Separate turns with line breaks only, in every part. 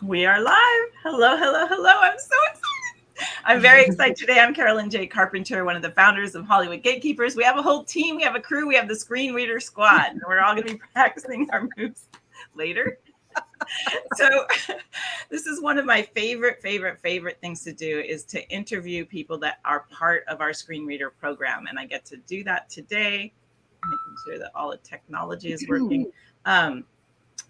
We are live. Hello, hello, hello. I'm so excited. I'm very excited today. I'm Carolyn J Carpenter, one of the founders of Hollywood Gatekeepers. We have a whole team. We have a crew. We have the Screenreader Squad. And we're all going to be practicing our moves later. So this is one of my favorite things to do is to interview people that are part of our Screenreader program. And I get to do that today, making sure that all the technology is working.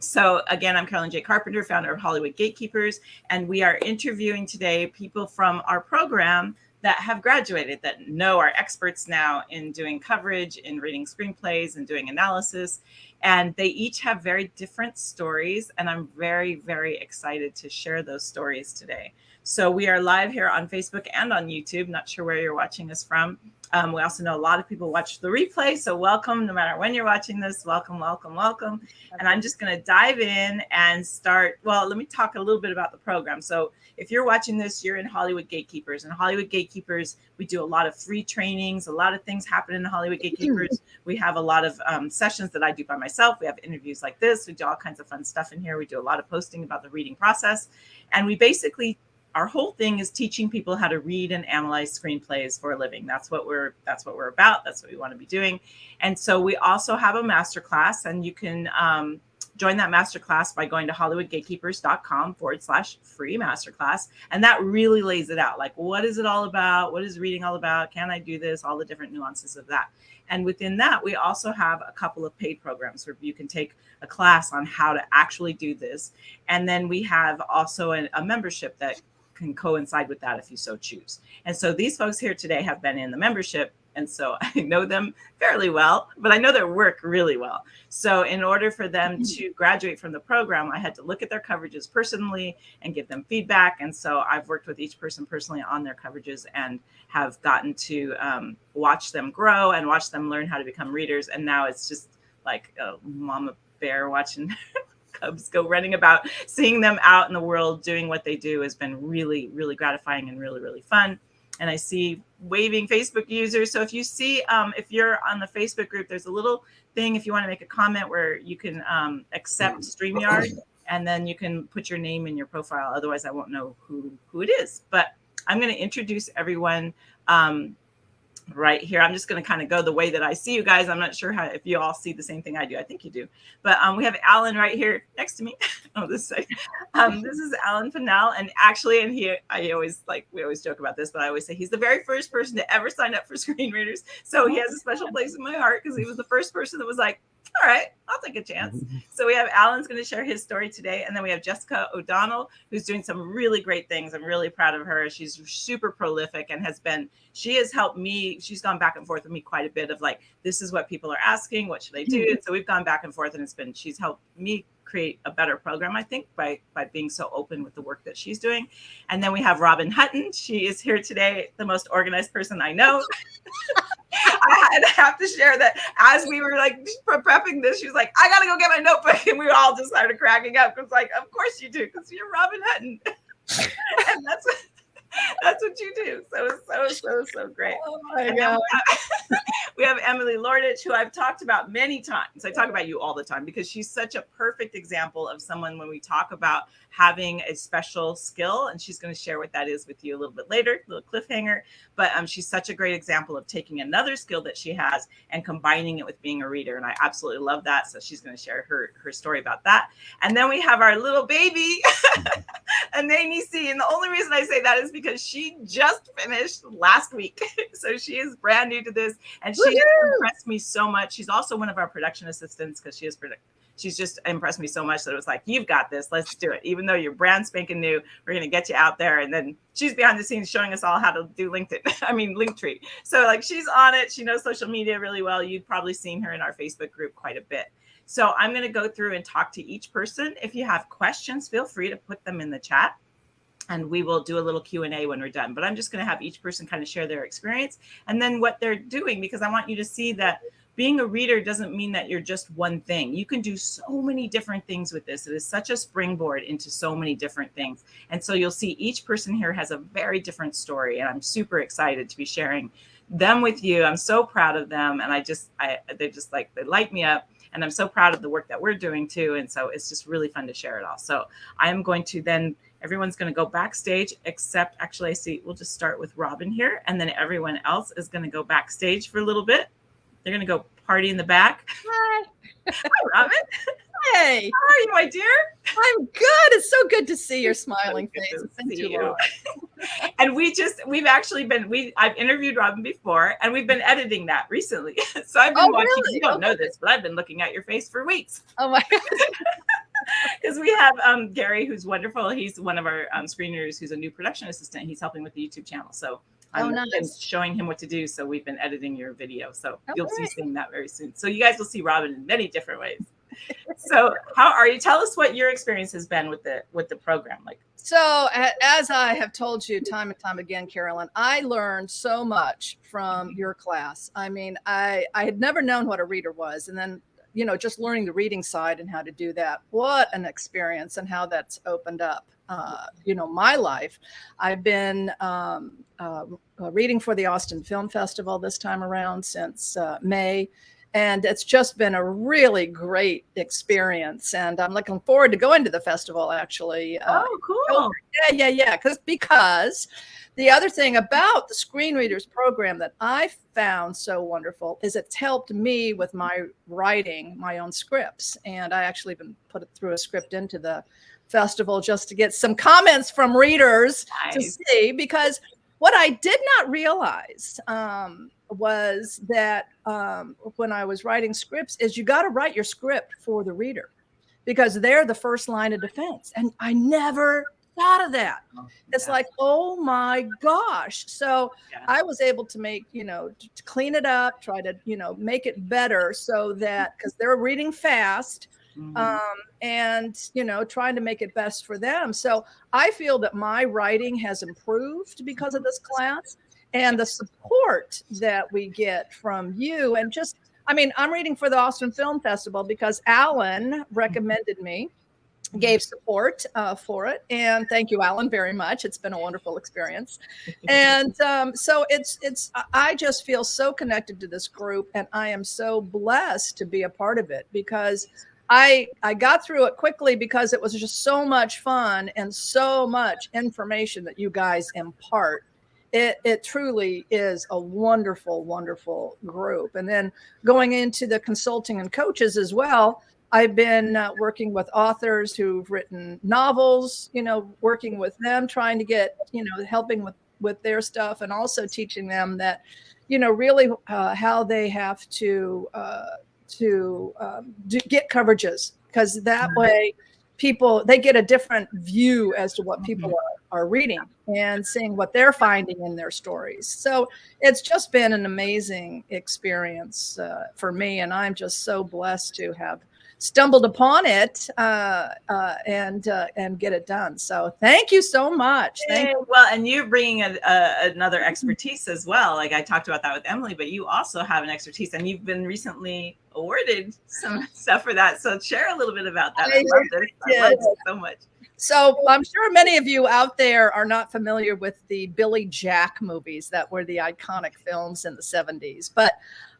So again, I'm Carolyn J Carpenter, founder of Hollywood Gatekeepers, and we are interviewing today people from our program that have graduated, that are experts now in doing coverage, in reading screenplays and doing analysis. And they each have very different stories, and I'm very, very excited to share those stories today. So we are live here on Facebook and on YouTube. Not sure where you're watching us from. We also know a lot of people watch the replay, so welcome, no matter when you're watching this, welcome, welcome, welcome. And I'm just going to dive in and start. Well, let me talk a little bit about the program. So if you're watching this, you're in Hollywood Gatekeepers. And Hollywood Gatekeepers, we do a lot of free trainings. A lot of things happen in Hollywood Gatekeepers. We have a lot of sessions that I do by myself. We have interviews like this. We do all kinds of fun stuff in here. We do a lot of posting about the reading process. And we basically, our whole thing is teaching people how to read and analyze screenplays for a living. That's what we're about. That's what we want to be doing. And so we also have a masterclass, and you can join that masterclass by going to hollywoodgatekeepers.com/free masterclass. And that really lays it out. Like, what is it all about? What is reading all about? Can I do this? All the different nuances of that. And within that, we also have a couple of paid programs where you can take a class on how to actually do this. And then we have also a membership that can coincide with that if you so choose. And so these folks here today have been in the membership, and so I know them fairly well, but I know their work really well. So in order for them to graduate from the program, I had to look at their coverages personally and give them feedback. And so I've worked with each person personally on their coverages and have gotten to watch them grow and watch them learn how to become readers. And now it's just like a mama bear watching cubs go running about. Seeing them out in the world doing what they do has been really, really gratifying and really, really fun. And I see waving Facebook users. So if you see, if you're on the Facebook group, there's a little thing if you want to make a comment where you can accept StreamYard, and then you can put your name in your profile. Otherwise, I won't know who it is. But I'm going to introduce everyone right here. I'm just going to kind of go the way that I see you guys. I'm not sure if you all see the same thing I do. I think you do. But we have Alan right here next to me. This side. This is Alan Pannell. And actually, and we always joke about this, but I always say he's the very first person to ever sign up for Screenreaders. So he has a special place in my heart because he was the first person that was like, all right, I'll take a chance. So we have Alan's going to share his story today. And then we have Jessica O'Donnell, who's doing some really great things. I'm really proud of her. She's super prolific and she has helped me. She's gone back and forth with me quite a bit of like, this is what people are asking. What should I do? And so we've gone back and forth, and she's helped me create a better program, I think, by being so open with the work that she's doing. And then we have Robin Hutton. She is here today, the most organized person I know. I have to share that as we were like prepping this, she was like, I got to go get my notebook. And we all just started cracking up. Because like, of course you do, because you're Robin Hutton. And that's what you do. So great. Oh my God. We have Emilie Lorditch, who I've talked about many times. I talk about you all the time because she's such a perfect example of someone when we talk about having a special skill, and she's going to share what that is with you a little bit later, a little cliffhanger. But she's such a great example of taking another skill that she has and combining it with being a reader. And I absolutely love that. So she's going to share her story about that. And then we have our little baby, Eunhye Necee. And the only reason I say that is because she just finished last week. So she is brand new to this, and she impressed me so much. She's also one of our production assistants because she's just impressed me so much that it was like, you've got this, let's do it. Even though you're brand spanking new, we're going to get you out there. And then she's behind the scenes showing us all how to do Linktree. So like, she's on it. She knows social media really well. You've probably seen her in our Facebook group quite a bit. So I'm going to go through and talk to each person. If you have questions, feel free to put them in the chat, and we will do a little Q&A when we're done. But I'm just going to have each person kind of share their experience and then what they're doing, because I want you to see that being a reader doesn't mean that you're just one thing. You can do so many different things with this. It is such a springboard into so many different things. And so you'll see each person here has a very different story, and I'm super excited to be sharing them with you. I'm so proud of them. And they light me up. And I'm so proud of the work that we're doing too. And so it's just really fun to share it all. So I am going to then, everyone's going to go backstage, except actually I see we'll just start with Robin here. And then everyone else is going to go backstage for a little bit. They're going to go party in the back.
Hi.
Hi, Robin.
Hey.
How are you, my dear?
I'm good. It's so good to see your smiling face. It's been too long.
And I've interviewed Robin before, and we've been editing that recently. So I've been watching,
really?
You don't know this, but I've been looking at your face for weeks.
Oh my God.
Because we have Gary, who's wonderful. He's one of our screeners who's a new production assistant. He's helping with the YouTube channel. So I'm showing him what to do. So we've been editing your video. So you'll be seeing that very soon. So you guys will see Robin in many different ways. So how are you? Tell us what your experience has been with the program.
So as I have told you time and time again, Carolyn, I learned so much from your class. I mean, I had never known what a reader was. And then, just learning the reading side and how to do that. What an experience, and how that's opened up, my life. I've been reading for the Austin Film Festival this time around since May. And it's just been a really great experience. And I'm looking forward to going to the festival, actually.
Oh, cool.
Yeah. Because the other thing about the Screenreaders program that I found so wonderful is it's helped me with my writing my own scripts. And I actually even put it through a script into the festival just to get some comments from readers to see. Because what I did not realize was that when I was writing scripts is you got to write your script for the reader, because they're the first line of defense. And I never thought of that. It's like, oh my gosh. So I was able to make, to clean it up, try to, make it better so that, because they're reading fast. And, trying to make it best for them. So I feel that my writing has improved because of this class, and the support that we get from you. And I'm reading for the Austin Film Festival because Alan recommended me, gave support for it. And thank you, Alan, very much. It's been a wonderful experience. And so I just feel so connected to this group, and I am so blessed to be a part of it, because I got through it quickly because it was just so much fun and so much information that you guys impart. It truly is a wonderful, wonderful group. And then going into the consulting and coaches as well, I've been working with authors who've written novels, working with them, trying to get, helping with their stuff, and also teaching them that, really how they have to get coverages, because that way they get a different view as to what people are reading and seeing what they're finding in their stories. So it's just been an amazing experience for me, and I'm just so blessed to have stumbled upon it and get it done. So thank you so much. Thank you.
Well, and you're bringing another expertise as well. Like I talked about that with Emilie, but you also have an expertise, and you've been recently awarded some stuff for that. So share a little bit about that. I love it so much.
So I'm sure many of you out there are not familiar with the Billy Jack movies that were the iconic films in the 70s, but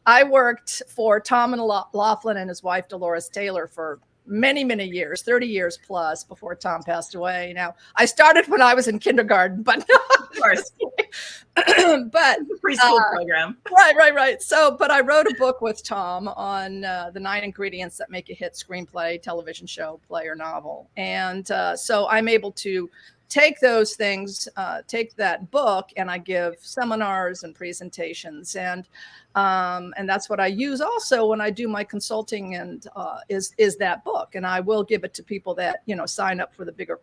I worked for Tom and Laughlin and his wife, Dolores Taylor, for many, many years, 30 years plus, before Tom passed away. Now, I started when I was in kindergarten, but
of course,
but
preschool program.
Right. So, but I wrote a book with Tom on the 9 ingredients that make a hit screenplay, television show, play, or novel. And so I'm able to take those things, take that book, and I give seminars and presentations, and that's what I use also when I do my consulting, and is that book. And I will give it to people that sign up for the bigger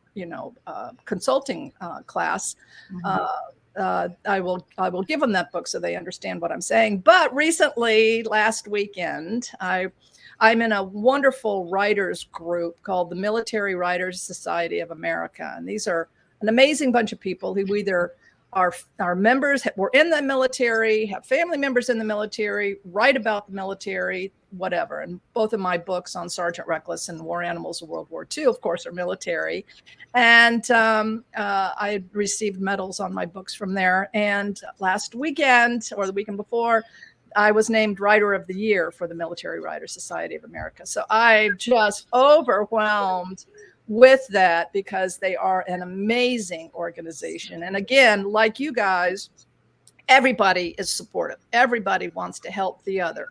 consulting class. I will give them that book so they understand what I'm saying. But recently, last weekend, I'm in a wonderful writers group called the Military Writers Society of America. And these are an amazing bunch of people who either are members, were in the military, have family members in the military, write about the military, whatever. And both of my books on Sergeant Reckless and War Animals of World War II, of course, are military. And I received medals on my books from there. And last weekend, or the weekend before, I was named Writer of the Year for the Military Writers Society of America. So I'm just overwhelmed with that because they are an amazing organization. And again, like you guys, everybody is supportive. Everybody wants to help the other.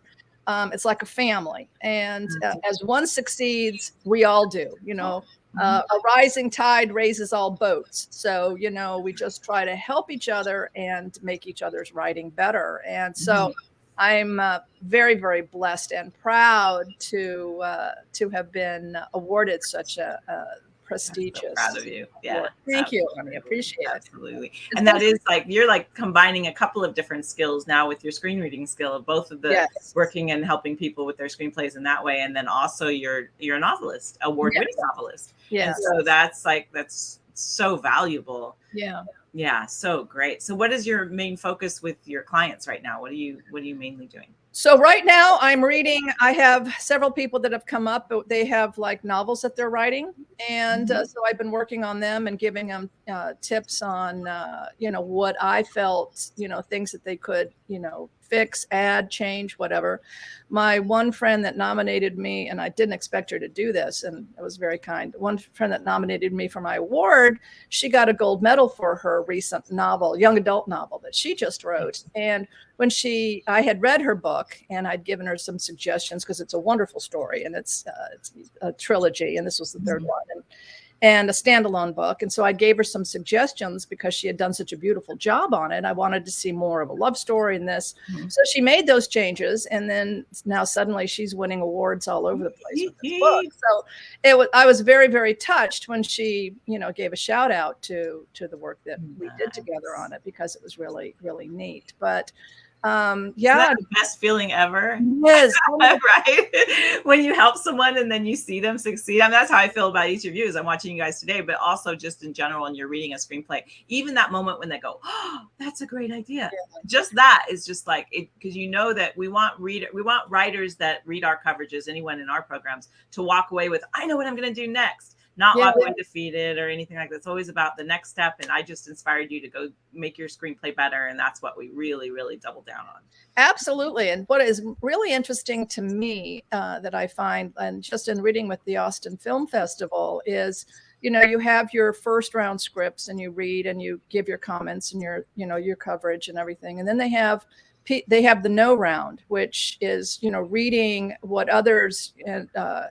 It's like a family. And as one succeeds, we all do, you know. A rising tide raises all boats. So, you know, we just try to help each other and make each other's writing better. And so I'm very, very blessed and proud to have been awarded such a prestigious.
So proud of you. Yeah.
Thank you. I appreciate it.
Absolutely. And that is like, you're like combining a couple of different skills now with your screen reading skill, both of the working and helping people with their screenplays in that way. And then also you're a novelist, award-winning novelist. Yeah. So that's so valuable. Yeah. Yeah. So great. So what is your main focus with your clients right now? What are you mainly doing?
So right now I'm reading, I have several people that have come up, but they have like novels that they're writing. And so I've been working on them and giving them tips on, you know, what I felt, you know, things that they could, you know, fix, add, change, whatever. My one friend that nominated me, and I didn't expect her to do this, and it was very kind. One friend that nominated me for my award, she got a gold medal for her recent novel, young adult novel that she just wrote. And when I had read her book and I'd given her some suggestions because it's a wonderful story and it's a trilogy, and this was the third one. And a standalone book. And so I gave her some suggestions because she had done such a beautiful job on it. I wanted to see more of a love story in this. So she made those changes. And then now suddenly she's winning awards all over the place with this book. So I was very, very touched when she, you know, gave a shout out to the work that we did together on it, because it was really, really neat. But
Isn't that the best feeling ever?
Yes.
Right? When you help someone and then you see them succeed. I mean, that's how I feel about each of you as I'm watching you guys today, but also just in general, and you're reading a screenplay, even that moment when they go, oh, that's a great idea. Yeah. Just that is just like it, because you know that we want writers that read our coverages, anyone in our programs, to walk away with, I know what I'm going to do next. Not walk away defeated or anything like that. It's always about the next step. And I just inspired you to go make your screenplay better. And that's what we really, really double down on.
Absolutely. And what is really interesting to me that I find, and just in reading with the Austin Film Festival, is, you know, you have your first round scripts and you read and you give your comments and your, you know, your coverage and everything. And then they have the no round, which is, you know, reading what others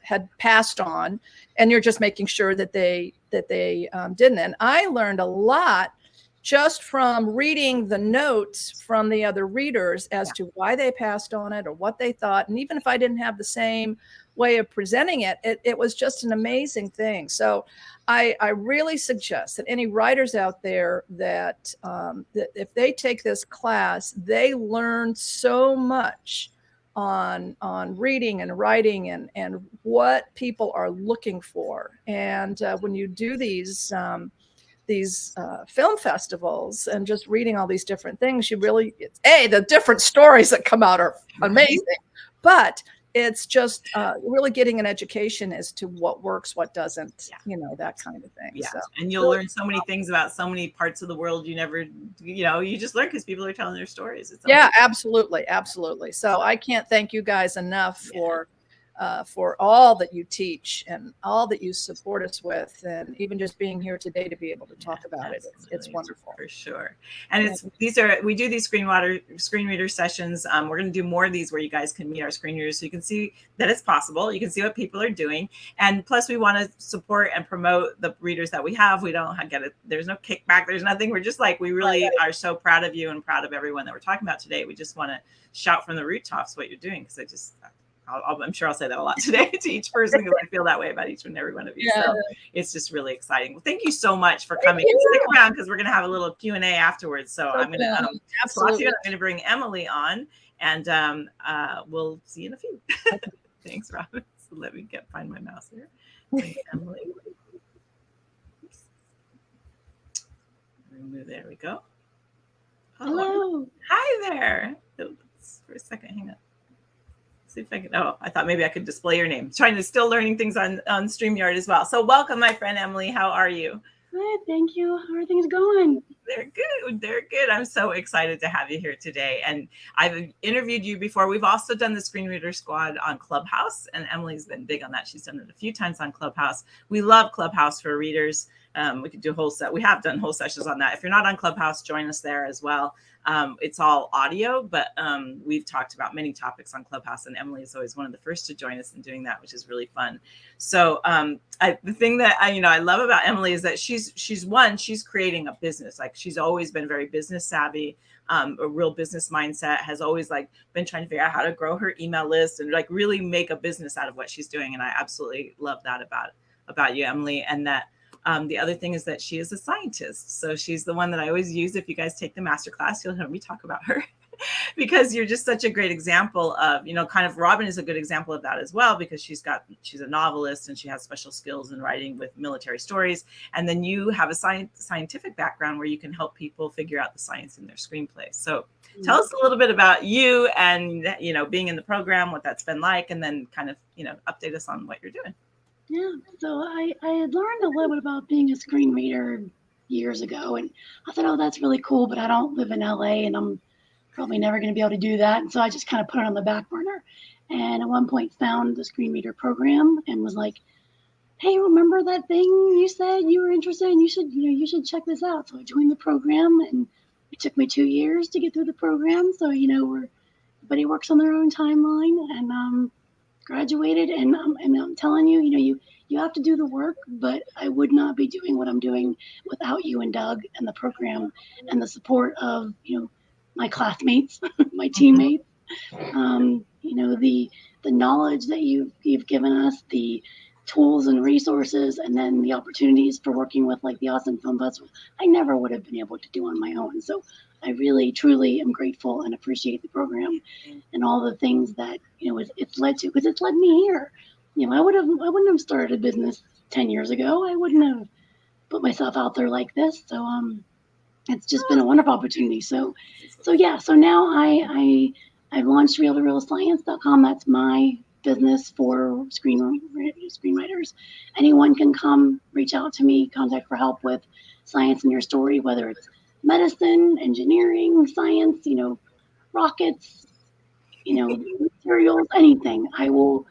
had passed on, and you're just making sure that they didn't. And I learned a lot just from reading the notes from the other readers as to why they passed on it or what they thought. And even if I didn't have the same way of presenting it, it was just an amazing thing. So I really suggest that any writers out there that if they take this class, they learn so much on reading and writing and what people are looking for. And when you do these film festivals and just reading all these different things, you really, the different stories that come out are amazing, but it's just really getting an education as to what works, what doesn't, you know, that kind of thing.
Yeah. So, and you'll learn so many things about so many parts of the world you never, you know, you just learn because people are telling their stories. It's
absolutely. Absolutely. So I can't thank you guys enough for all that you teach and all that you support us with, and even just being here today to be able to talk about it. It's wonderful.
For sure. And we do these screen reader sessions. We're going to do more of these where you guys can meet our screen readers so you can see that it's possible. You can see what people are doing. And plus we want to support and promote the readers that we have. We don't get it. There's no kickback. There's nothing. We're just like, we really are so proud of you and proud of everyone that we're talking about today. We just want to shout from the rooftops what you're doing, because I'm sure I'll say that a lot today to each person, because I feel that way about each and every one of you. So it's just really exciting. Well, thank you so much for coming. Stick around because we're going to have a little Q&A afterwards. So I'm going to bring Emilie on, and we'll see you in a few. Thanks, Robin. So let me find my mouse here. Emilie. There we go.
Hello.
Hi there. For a second, hang on. See if I can. Oh, I thought maybe I could display your name. Trying to still learning things on StreamYard as well. So welcome, my friend Emilie. How are you?
Good, thank you. How are things going?
They're good. They're good. I'm so excited to have you here today. And I've interviewed you before. We've also done the Screenreader Squad on Clubhouse, and Emily's been big on that. She's done it a few times on Clubhouse. We love Clubhouse for readers. We could do a whole set. We have done whole sessions on that. If you're not on Clubhouse, join us there as well. It's all audio, but we've talked about many topics on Clubhouse, and Emily is always one of the first to join us in doing that, which is really fun. So the thing that I love about Emily is that she's creating a business. Like, she's always been very business savvy, a real business mindset, has always like been trying to figure out how to grow her email list and like really make a business out of what she's doing. And I absolutely love that about you, Emily. And that the other thing is that she is a scientist. So she's the one that I always use. If you guys take the masterclass, you'll hear me talk about her because you're just such a great example of, kind of Robin is a good example of that as well, because she's a novelist and she has special skills in writing with military stories. And then you have a scientific background where you can help people figure out the science in their screenplays. So tell us a little bit about you and, being in the program, what that's been like, and then kind of, update us on what you're doing.
Yeah, so I had learned a little bit about being a screen reader years ago, and I thought, oh, that's really cool, but I don't live in LA, and I'm probably never going to be able to do that. And so I just kind of put it on the back burner. And at one point found the screen reader program and was like, hey, remember that thing you said you were interested in? You should check this out. So I joined the program, and it took me 2 years to get through the program. So, everybody works on their own timeline, and graduated, and I'm telling you, you have to do the work, but I would not be doing what I'm doing without you and Doug and the program and the support of, my classmates, my teammates, the knowledge that you've given us, the tools and resources, and then the opportunities for working with like the Austin Film Festival, I never would have been able to do on my own. So I really, truly am grateful and appreciate the program and all the things that, it's led to, because it's led me here. I wouldn't have started a business 10 years ago. I wouldn't have put myself out there like this. So, it's just been a wonderful opportunity. So now I've launched realtorealscience.com. That's my business for screenwriters. Anyone can come reach out to me, contact for help with science in your story, whether it's medicine, engineering, science, rockets, materials, anything. I will.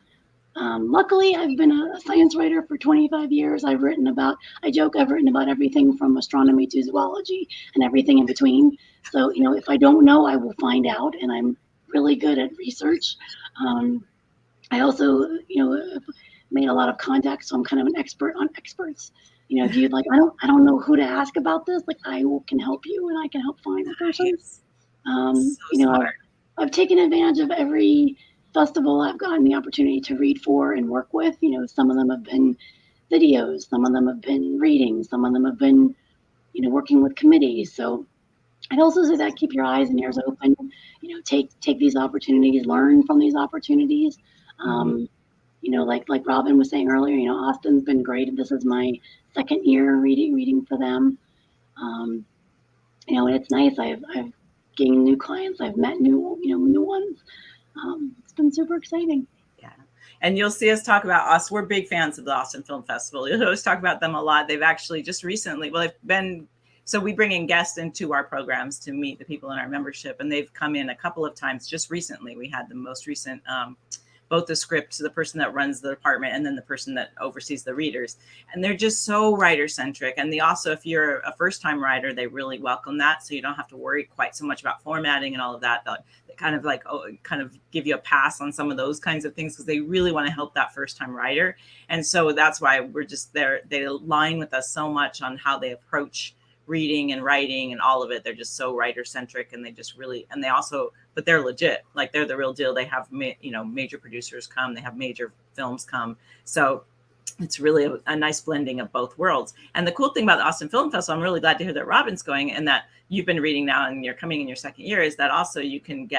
Luckily, I've been a science writer for 25 years. I've written about everything from astronomy to zoology and everything in between. So, if I don't know, I will find out, and I'm really good at research. I also, made a lot of contacts, so I'm kind of an expert on experts. If you'd like, I don't know who to ask about this, like I can help you, and I can help find the person. I've taken advantage of every festival I've gotten the opportunity to read for and work with. Some of them have been videos, some of them have been readings, some of them have been, working with committees. So I'd also say that keep your eyes and ears open, take these opportunities, learn from these opportunities. Like Robin was saying earlier, Austin's been great. This is my second year reading for them. And it's nice. I've gained new clients. I've met new ones. It's been super exciting.
Yeah. And you'll see us talk about us. We're big fans of the Austin Film Festival. You'll always talk about them a lot. They've actually just recently, so we bring in guests into our programs to meet the people in our membership, and they've come in a couple of times. Just recently, we had the most recent, both the script, the person that runs the department, and then the person that oversees the readers. And they're just so writer-centric. And they also, if you're a first-time writer, they really welcome that. So you don't have to worry quite so mumuch about formatting and all of that. They kind of give you a pass on some of those kinds of things, because they really want to help that first-time writer. And so that's why we're just there. They align with us so much on how they approach reading and writing and all of it. They're just so writer-centric, and they just really, and they also, but they're legit. Like, they're the real deal. They have, major producers come, they have major films come. So it's really a nice blending of both worlds. And the cool thing about the Austin Film Festival, I'm really glad to hear that Robin's going, and that you've been reading now and you're coming in your second year, is that also you can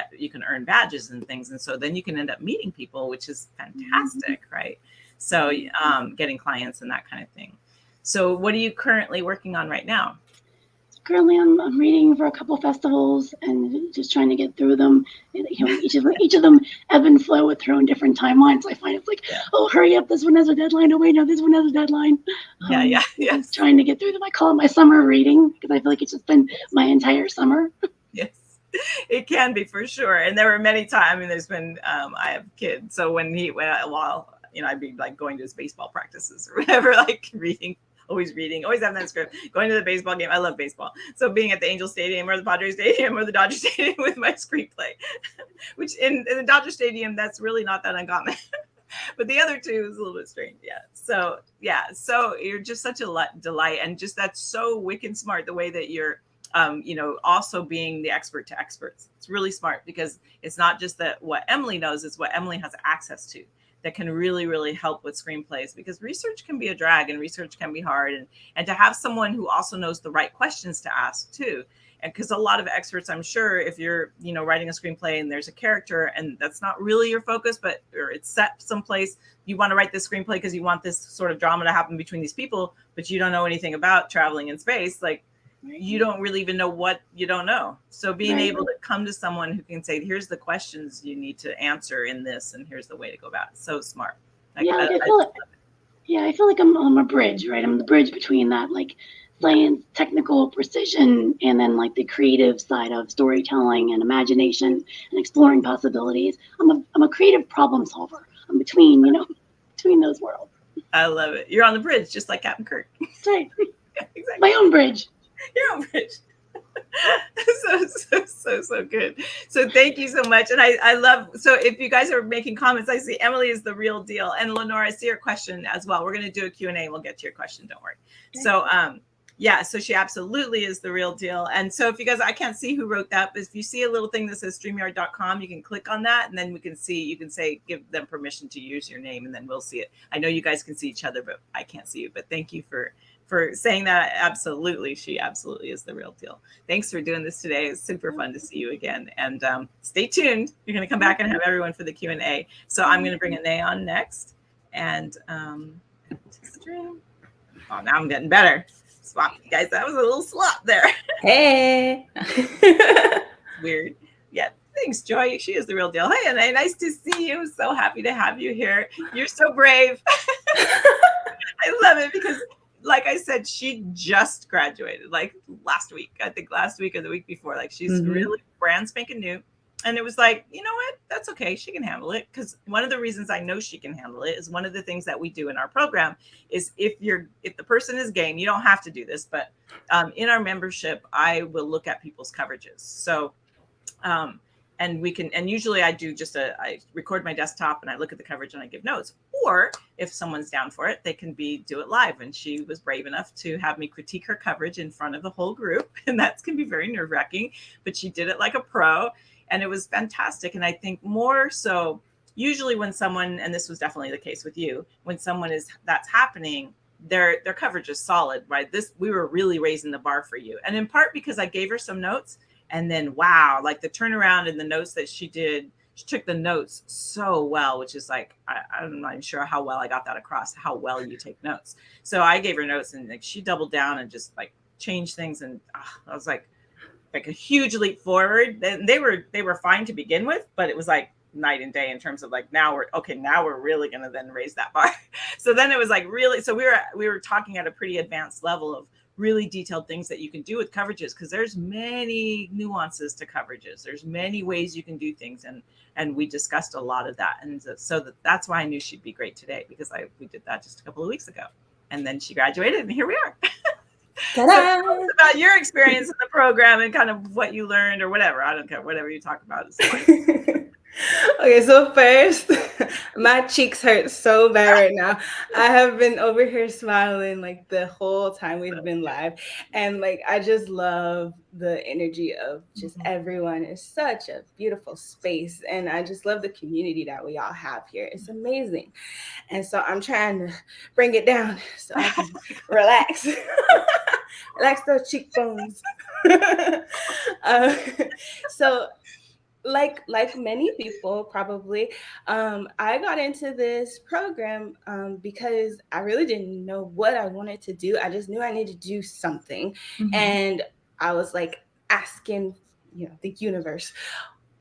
earn badges and things. And so then you can end up meeting people, which is fantastic, right? So getting clients and that kind of thing. So what are you currently working on right now?
currently I'm reading for a couple festivals and just trying to get through them. And, each of them ebb and flow with their own different timelines. So I find it's like, oh, hurry up! This one has a deadline. Oh wait, no, this one has a deadline.
Yes.
Trying to get through them. I call it my summer reading because I feel like it's just been my entire summer.
Yes, it can be for sure. And there were many times. I mean, there's been I have kids, so when I'd be like going to his baseball practices or whatever, like reading, always having that script, going to the baseball game. I love baseball. So being at the Angel Stadium or the Padres Stadium or the Dodger Stadium with my screenplay, which in the Dodger Stadium, that's really not that uncommon. But the other two is a little bit strange. So you're just such a delight. And just that's so wicked smart, the way that you're, also being the expert to experts. It's really smart because it's not just that what Emilie knows, it's what Emilie has access to that can really, really help with screenplays, because research can be a drag and research can be hard. And to have someone who also knows the right questions to ask too. And because a lot of experts, I'm sure, if you're, writing a screenplay and there's a character and that's not really your focus, or it's set someplace, you want to write this screenplay because you want this sort of drama to happen between these people, but you don't know anything about traveling in space. Like, you don't really even know what you don't know. So being able to come to someone who can say, here's the questions you need to answer in this, and here's the way to go about it. So smart.
I feel like I'm a bridge, right? I'm the bridge between that, like, science, technical precision, and then like the creative side of storytelling and imagination and exploring possibilities. I'm a creative problem solver. I'm between those worlds.
I love it. You're on the bridge, just like Captain Kirk.
That's right.
Yeah, exactly.
My own bridge.
Your own bridge. So good. So thank you so much. And I love, so if you guys are making comments, I see Emilie is the real deal. And Lenore, I see your question as well. We're going to do a Q&A. We'll get to your question. Don't worry. Okay. So, so she absolutely is the real deal. And so if you guys, I can't see who wrote that, but if you see a little thing that says StreamYard.com, you can click on that, and then you can say, give them permission to use your name, and then we'll see it. I know you guys can see each other, but I can't see you. But thank you for saying that. Absolutely. She absolutely is the real deal. Thanks for doing this today. It's super fun to see you again. And stay tuned. You're going to come back and have everyone for the Q&A. So I'm going to bring Eunhye on next. And stream. Oh, now I'm getting better. Swap, guys. That was a little slop there.
Hey.
Weird. Yeah. Thanks, Joy. She is the real deal. Hey, Eunhye, nice to see you. So happy to have you here. You're so brave. I love it because, like I said, she just graduated like last week. I think last week or the week before. Like, she's really brand spanking new. And it was like, you know what? That's okay. She can handle it. Because one of the reasons I know she can handle it is one of the things that we do in our program is if the person is game, you don't have to do this, but in our membership, I will look at people's coverages. So, and usually I do I record my desktop and I look at the coverage and I give notes. Or if someone's down for it, they can do it live. And she was brave enough to have me critique her coverage in front of the whole group. And that can be very nerve-wracking, but she did it like a pro. And it was fantastic. And I think more so, usually when someone, and this was definitely the case with you, when someone that's happening, their coverage is solid, right? We were really raising the bar for you. And in part because I gave her some notes, and then, wow, like the turnaround and the notes that she did, she took the notes so well, which is like, I'm not even sure how well I got that across, how well you take notes. So I gave her notes, and like she doubled down and just like changed things. And I was like a huge leap forward. They were fine to begin with, but it was like night and day in terms of like, now we're really going to then raise that bar. So then it was like really, so we were talking at a pretty advanced level of really detailed things that you can do with coverages, because there's many nuances to coverages. There's many ways you can do things. And we discussed a lot of that. And so that's why I knew she'd be great today, because we did that just a couple of weeks ago. And then she graduated, and here we are. So tell us about your experience in the program and kind of what you learned or whatever. I don't care. Whatever you talk about is fine.
Okay, so first, my cheeks hurt so bad right now. I have been over here smiling like the whole time we've been live. And like, I just love the energy of just everyone. It's such a beautiful space. And I just love the community that we all have here. It's amazing. And so I'm trying to bring it down so I can relax. Relax those cheekbones. So like many people probably, I got into this program because I really didn't know what I wanted to do. I just knew I needed to do something. And I was like asking, the universe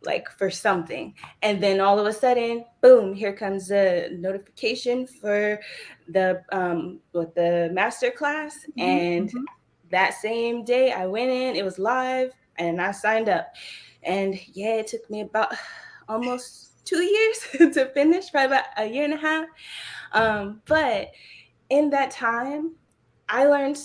like for something. And then all of a sudden, boom, here comes a notification for the master class. And that same day I went in, it was live and I signed up. And yeah, it took me about almost 2 years to finish, probably about a year and a half. But in that time, I learned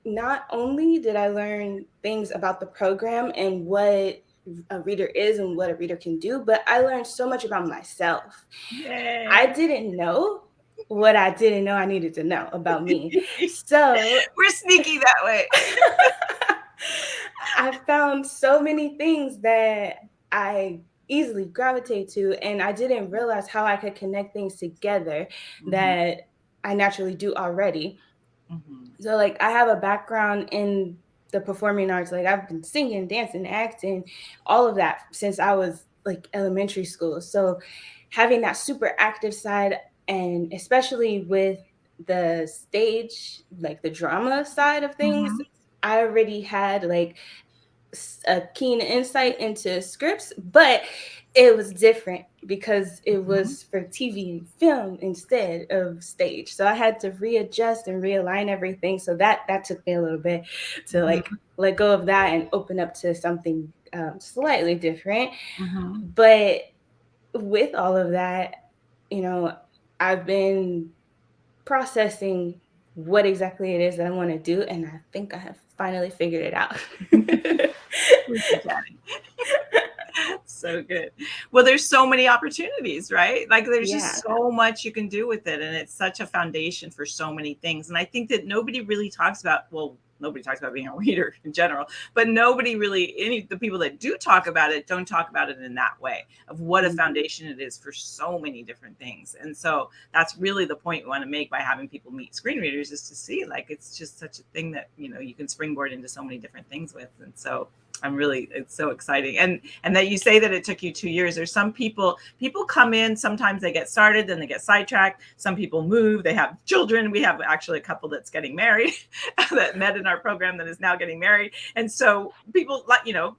not only did I learn things about the program and what a reader is and what a reader can do, but I learned so much about myself.
Yay.
I didn't know what I didn't know I needed to know about me. So
we're sneaky that way.
I found so many things that I easily gravitate to, and I didn't realize how I could connect things together that I naturally do already. So like I have a background in the performing arts. Like I've been singing, dancing, acting, all of that since I was like elementary school. So having that super active side, and especially with the stage, like the drama side of things, I already had like a keen insight into scripts, but it was different because it was for TV and film instead of stage. So I had to readjust and realign everything. So that took me a little bit to like let go of that and open up to something slightly different. But with all of that, I've been processing what exactly it is that I want to do, and I think I have finally figured it out.
So good. Well, there's so many opportunities, right? Like there's just so much you can do with it, and it's such a foundation for so many things. And I think that nobody really talks about, well, nobody talks about being a reader in general, but nobody really, the people that do talk about it don't talk about it in that way of what a foundation it is for so many different things. And so that's really the point we want to make by having people meet screen readers, is to see like it's just such a thing that you can springboard into so many different things with. And so it's so exciting. And that you say that it took you 2 years. There's some people come in, sometimes they get started, then they get sidetracked. Some people move, they have children. We have actually a couple that's getting married that met in our program that is now getting married. And so people,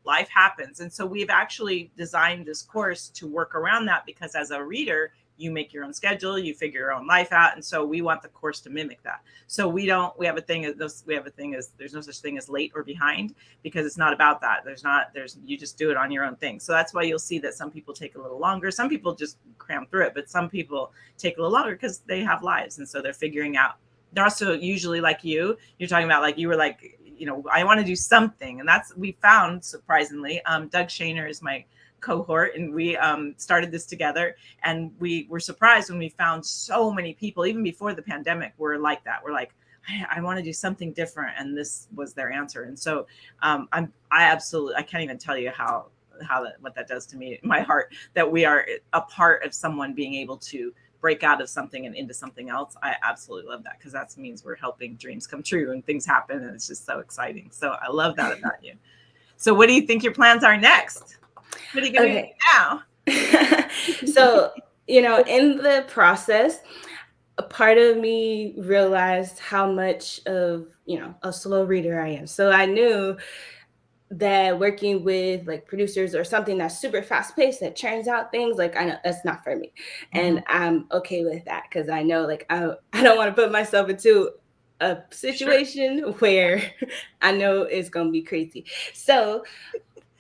life happens. And so we've actually designed this course to work around that, because as a reader, you make your own schedule, you figure your own life out. And so we want the course to mimic that. So we have a thing as there's no such thing as late or behind, because it's not about that. You just do it on your own thing. So that's why you'll see that some people take a little longer. Some people just cram through it, but some people take a little longer because they have lives. And so they're figuring out. They're also usually like you're talking about, like you were like, I want to do something. And we found, surprisingly, Doug Shaner is my cohort, and we started this together, and we were surprised when we found so many people, even before the pandemic, were like that. We're like, I want to do something different, and this was their answer. And so I can't even tell you what that does to me in my heart, that we are a part of someone being able to break out of something and into something else. I absolutely love that, because that means we're helping dreams come true and things happen, and it's just so exciting. So I love that about you. So what do you think your plans are next? What are you going to do now?
So, in the process, a part of me realized how much of, a slow reader I am. So I knew that working with like producers or something that's super fast paced, that churns out things, like I know that's not for me. And I'm okay with that, because I know like I don't want to put myself into a situation where I know it's going to be crazy. So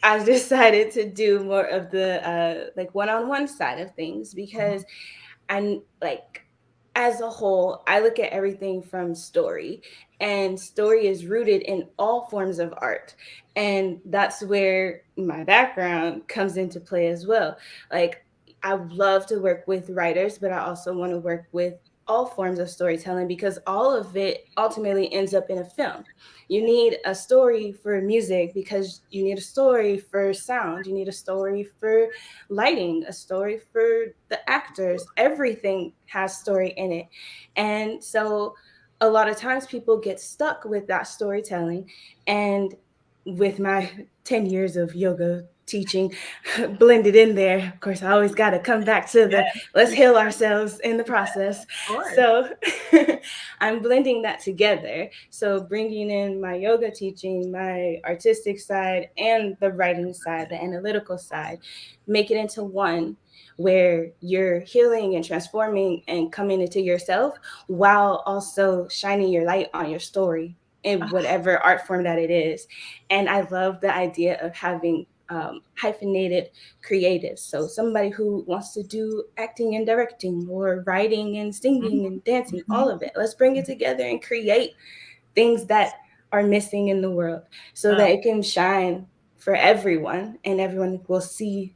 I decided to do more of the like one-on-one side of things, because I'm like, as a whole, I look at everything from story, and story is rooted in all forms of art. And that's where my background comes into play as well. Like, I love to work with writers, but I also want to work with all forms of storytelling, because all of it ultimately ends up in a film. You need a story for music, because you need a story for sound. You need a story for lighting, a story for the actors. Everything has story in it. And so a lot of times people get stuck with that storytelling. And with my 10 years of yoga teaching blended in there. Of course, I always got to come back to the let's heal ourselves in the process. So I'm blending that together. So bringing in my yoga teaching, my artistic side, and the writing side, the analytical side, make it into one where you're healing and transforming and coming into yourself while also shining your light on your story in whatever art form that it is. And I love the idea of having hyphenated creatives. So somebody who wants to do acting and directing or writing and singing and dancing, all of it. Let's bring it together and create things that are missing in the world so that it can shine for everyone and everyone will see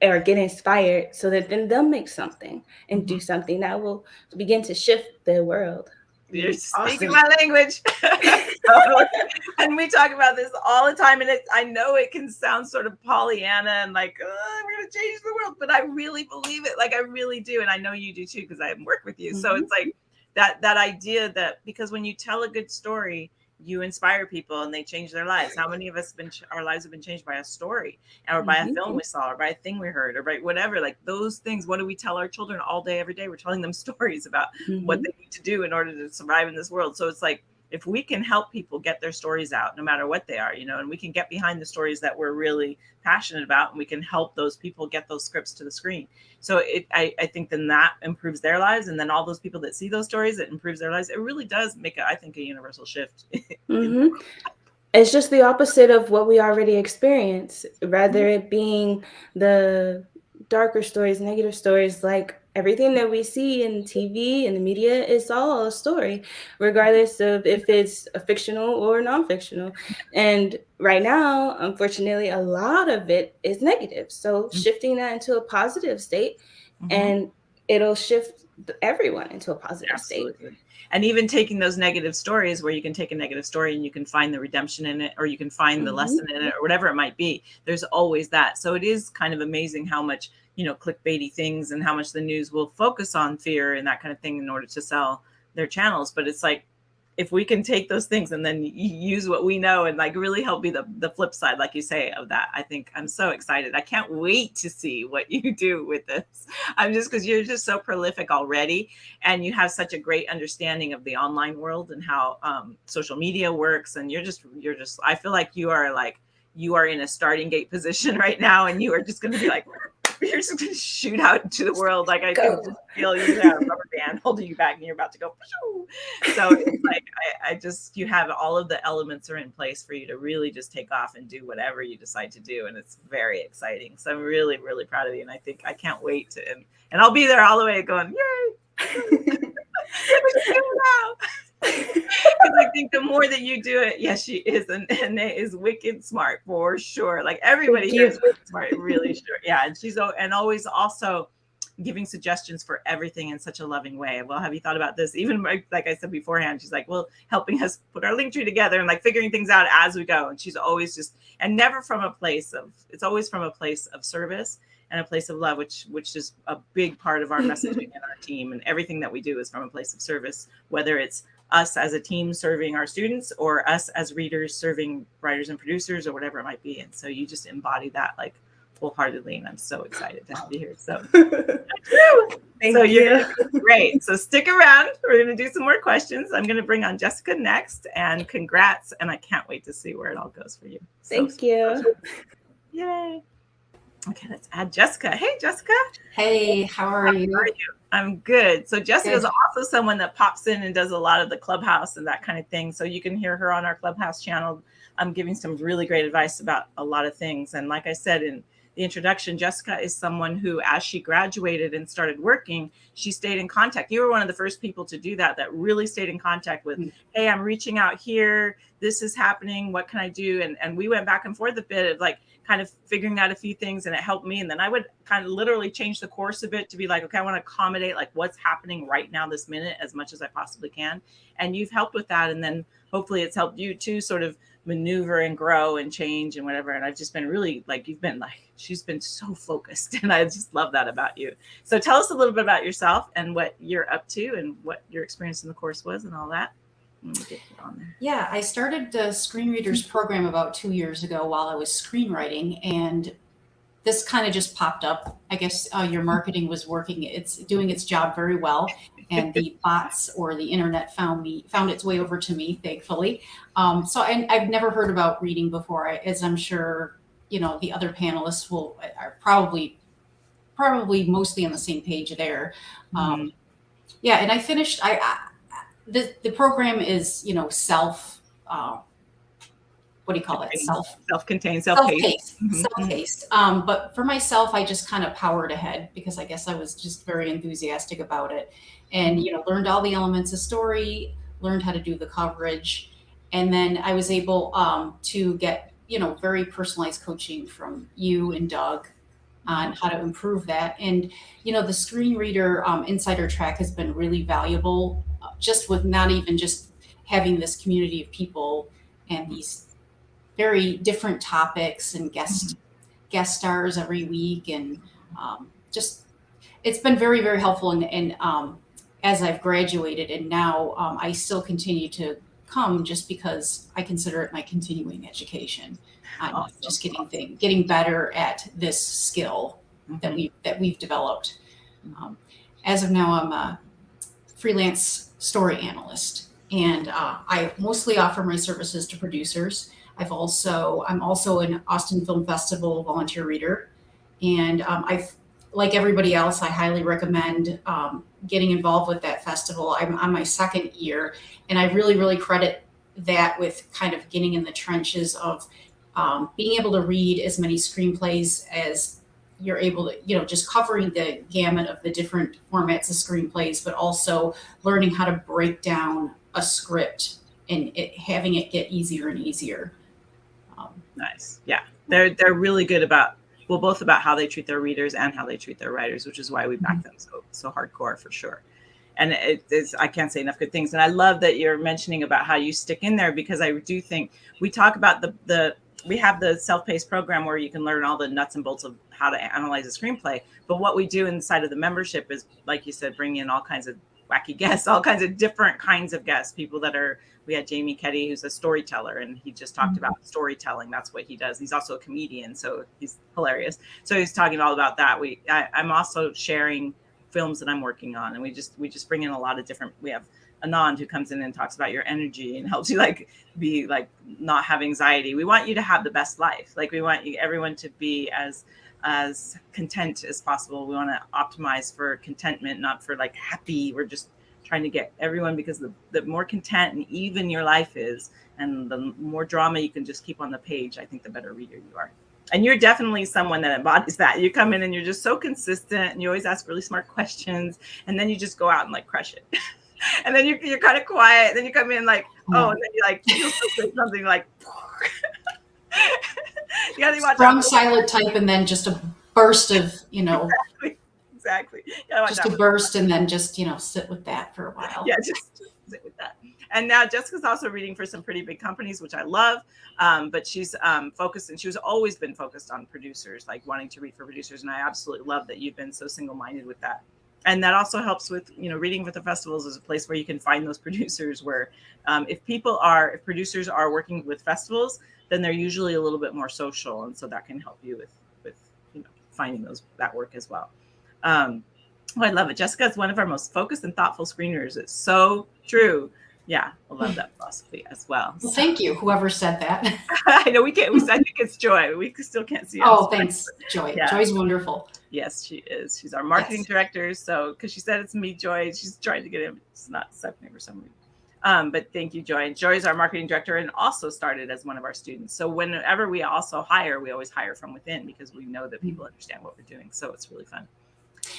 or get inspired so that then they'll make something and do something that will begin to shift the world.
You're speaking my language. And we talk about this all the time. And I know it can sound sort of Pollyanna and like, we're going to change the world. But I really believe it. Like, I really do. And I know you do too, because I work with you. So it's like that idea that because when you tell a good story, you inspire people and they change their lives. How many of us our lives have been changed by a story or by a film we saw or by a thing we heard or by whatever, like those things. What do we tell our children all day, every day? We're telling them stories about what they need to do in order to survive in this world. So it's like, if we can help people get their stories out, no matter what they are, and we can get behind the stories that we're really passionate about, and we can help those people get those scripts to the screen. So I think then that improves their lives. And then all those people that see those stories, it improves their lives. It really does make, I think, a universal shift.
It's just the opposite of what we already experience, rather it being the darker stories, negative stories, like everything that we see in TV and the media is all a story, regardless of if it's a fictional or non-fictional. And right now, unfortunately, a lot of it is negative. So shifting that into a positive state, and it'll shift everyone into a positive state.
And even taking those negative stories where you can take a negative story and you can find the redemption in it, or you can find the lesson in it, or whatever it might be. There's always that. So it is kind of amazing how much, clickbaity things and how much the news will focus on fear and that kind of thing in order to sell their channels. But it's like, if we can take those things and then use what we know and like really help be the flip side, like you say, of that, I think I'm so excited. I can't wait to see what you do with this. Because you're just so prolific already, and you have such a great understanding of the online world and how social media works. And you're just, I feel like you are in a starting gate position right now, and you are just going to be like, you're just going to shoot out into the world. Like I can just feel you have a rubber band holding you back and you're about to go. So it's like, you have all of the elements are in place for you to really just take off and do whatever you decide to do. And it's very exciting. So I'm really, really proud of you. And I think I can't wait to, and I'll be there all the way going, yay. Because I think the more that you do it, yes, she is, and is wicked smart for sure. Like everybody here is wicked smart, really sure. Yeah, and she's always also giving suggestions for everything in such a loving way. Well, have you thought about this? Even like I said beforehand, she's like, well, helping us put our link tree together and like figuring things out as we go. And she's always just, and never from a place of, it's always from a place of service and a place of love, which is a big part of our messaging and our team. And everything that we do is from a place of service, whether it's us as a team serving our students or us as readers serving writers and producers or whatever it might be. And so you just embody that like wholeheartedly. And I'm so excited to have you here. So
Thank you.
You're great. So stick around. We're going to do some more questions. I'm going to bring on Jessica next, and congrats. And I can't wait to see where it all goes for you.
Thank you.
Yay. Okay, let's add Jessica. Hey, Jessica.
Hey, how are you?
How are you? I'm good. So Jessica is also someone that pops in and does a lot of the Clubhouse and that kind of thing. So you can hear her on our Clubhouse channel. I'm giving some really great advice about a lot of things. And like I said in the introduction, Jessica is someone who, as she graduated and started working, she stayed in contact. You were one of the first people to do that really stayed in contact with, hey, I'm reaching out here. This is happening. What can I do? And we went back and forth a bit of like kind of figuring out a few things, and it helped me. And then I would kind of literally change the course a bit to be like, okay, I want to accommodate like what's happening right now this minute as much as I possibly can. And you've helped with that. And then hopefully it's helped you to sort of maneuver and grow and change and whatever. And I've just been really like, she's been so focused, and I just love that about you. So tell us a little bit about yourself and what you're up to and what your experience in the course was and all that. Let me get it on there.
Yeah, I started the Screenreaders program about 2 years ago while I was screenwriting, and this kind of just popped up. I guess your marketing was working. It's doing its job very well. And the bots or the internet found its way over to me, thankfully. So I've never heard about reading before, as I'm sure, the other panelists are probably mostly on the same page there. Yeah, and I finished, the program is, self, what do you call it?
Self-contained,
self-paced. But for myself, I just kind of powered ahead because I guess I was just very enthusiastic about it, and learned all the elements of story, learned how to do the coverage, and then I was able to get very personalized coaching from you and Doug on how to improve that. And the Screenreader Insider Track has been really valuable, just with not even just having this community of people and these very different topics and guest stars every week, and just it's been very, very helpful. And as I've graduated, and now I still continue to come just because I consider it my continuing education. I'm just getting better at this skill that we've developed. As of now, I'm a freelance story analyst, and I mostly offer my services to producers. I'm also an Austin Film Festival volunteer reader, and like everybody else, I highly recommend getting involved with that festival. I'm on my second year, and I really, really credit that with kind of getting in the trenches of being able to read as many screenplays as you're able to, just covering the gamut of the different formats of screenplays, but also learning how to break down a script and having it get easier and easier.
Nice. Yeah. They're really good about how they treat their readers and how they treat their writers, which is why we back them so hardcore for sure. And I can't say enough good things. And I love that you're mentioning about how you stick in there, because I do think we talk about we have the self-paced program where you can learn all the nuts and bolts of how to analyze a screenplay. But what we do inside of the membership is, like you said, bring in all kinds of wacky guests, all kinds of different kinds of guests, people we had Jamie Ketty, who's a storyteller, and he just talked about storytelling. That's what he does. He's also a comedian, so he's hilarious. So he's talking all about that. I'm also sharing films that I'm working on, and we just bring in a lot of different. We have Anand, who comes in and talks about your energy and helps you be not have anxiety. We want you to have the best life. We want everyone to be as content as possible. We want to optimize for contentment, not for happy. We're just trying to get everyone, because the more content and even your life is, and the more drama you can just keep on the page, I think the better reader you are. And you're definitely someone that embodies that. You come in and you're just so consistent, and you always ask really smart questions, and then you just go out and crush it. And then you're kind of quiet. Then you come in and then you say something you
strong silent type, and then just a burst of
exactly.
Just a burst, and then just sit with that for a while.
Yeah, just sit with that. And now Jessica's also reading for some pretty big companies, which I love. But she's focused, and she's always been focused on producers, wanting to read for producers. And I absolutely love that you've been so single-minded with that. And that also helps with, reading for the festivals is a place where you can find those producers where if producers are working with festivals, then they're usually a little bit more social. And so that can help you with finding that work as well. I love it. Jessica is one of our most focused and thoughtful screeners. It's so true. Yeah, I love that philosophy as well.
Well, thank you, whoever said that.
I know I think it's Joy. We still can't see.
Oh, thanks, Joy. Yeah. Joy's wonderful.
Yes, she is. She's our marketing director. So, because she said it's me, Joy, she's trying to get him. It's not accepting for some reason. But thank you, Joy. And Joy's our marketing director, and also started as one of our students. So whenever we also hire, we always hire from within, because we know that people understand what we're doing. So it's really fun.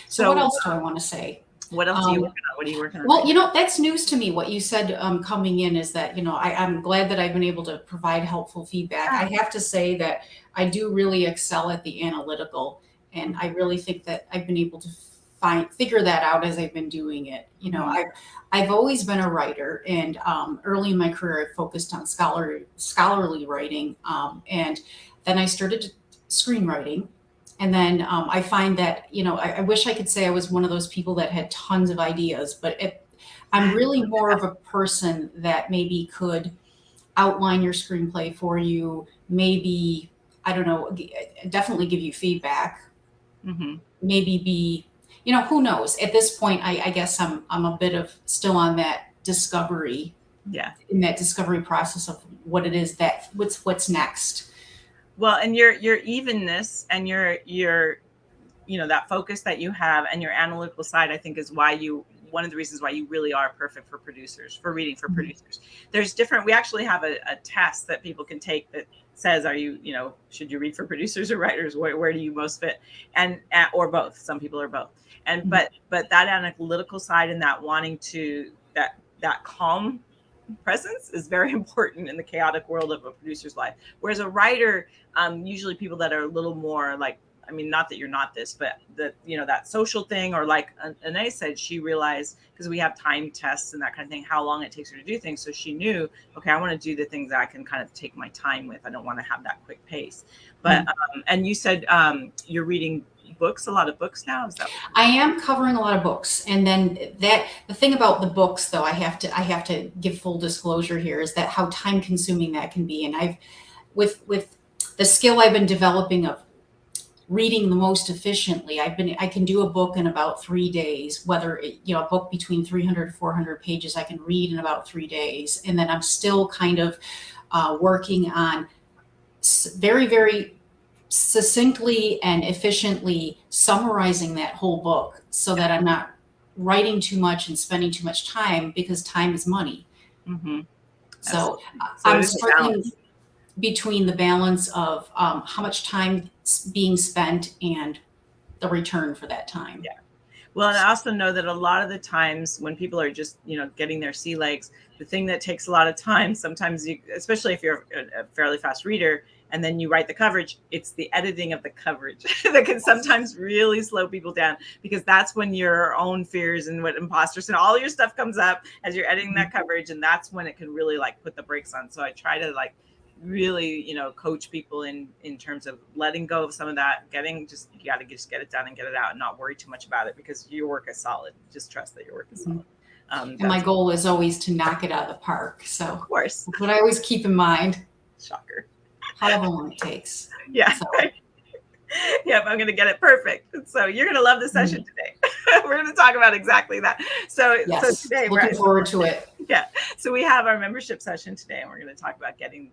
So what else do I want to say?
What else are you working on? What are you working on?
Well, that's news to me. What you said coming in is that, I'm glad that I've been able to provide helpful feedback. I have to say that I do really excel at the analytical, and I really think that I've been able to figure that out as I've been doing it. I've always been a writer, and early in my career, I focused on scholarly writing, and then I started screenwriting. And then I find that, I wish I could say I was one of those people that had tons of ideas, but I'm really more of a person that maybe could outline your screenplay for you, maybe, I don't know, definitely give you feedback, maybe be, who knows? At this point, I guess I'm a bit of still on that discovery, in that discovery process of what it is that what's next.
Well, and your evenness and your that focus that you have and your analytical side, I think, is one of the reasons why you really are perfect for producers, for reading for producers. There's we actually have a test that people can take that says, are you, should you read for producers or writers? Where do you most fit? And, or both. Some people are both. And, but that analytical side and that wanting to, that calm presence is very important in the chaotic world of a producer's life. Whereas a writer, usually people that are a little more like, I mean, not that you're not this, but that social thing, or like Eunhye said, she realized, because we have time tests and that kind of thing, how long it takes her to do things. So she knew, okay, I want to do the things that I can kind of take my time with. I don't want to have that quick pace. But, and you said you're reading books, a lot of books now. Is that?
I am covering a lot of books. And then the thing about the books, though, I have to give full disclosure here, is that how time consuming that can be. And with the skill I've been developing of reading the most efficiently, I can do a book in about 3 days, whether a book between 300 400 pages I can read in about 3 days. And then I'm still kind of working on very, very succinctly and efficiently summarizing that whole book, so that I'm not writing too much and spending too much time, because time is money. So I'm struggling between the balance of how much time being spent and the return for that time.
Yeah. Well, and I also know that a lot of the times when people are just, getting their sea legs, the thing that takes a lot of time, sometimes especially if you're a fairly fast reader, and then you write the coverage, it's the editing of the coverage that can sometimes really slow people down, because that's when your own fears and what imposters and all your stuff comes up as you're editing that coverage. And that's when it can really like put the brakes on. So I try to like really, coach people in terms of letting go of some of that, you got to just get it done and get it out and not worry too much about it, because your work is solid. Just trust that your work is solid.
And my goal is always to knock it out of the park. So
of course,
that's what I always keep in mind.
Shocker.
However long it takes.
Yeah. So. Yep, I'm going to get it perfect. So you're going to love the session today. We're going to talk about exactly that. So today
looking forward to it.
Yeah. So we have our membership session today, and we're going to talk about getting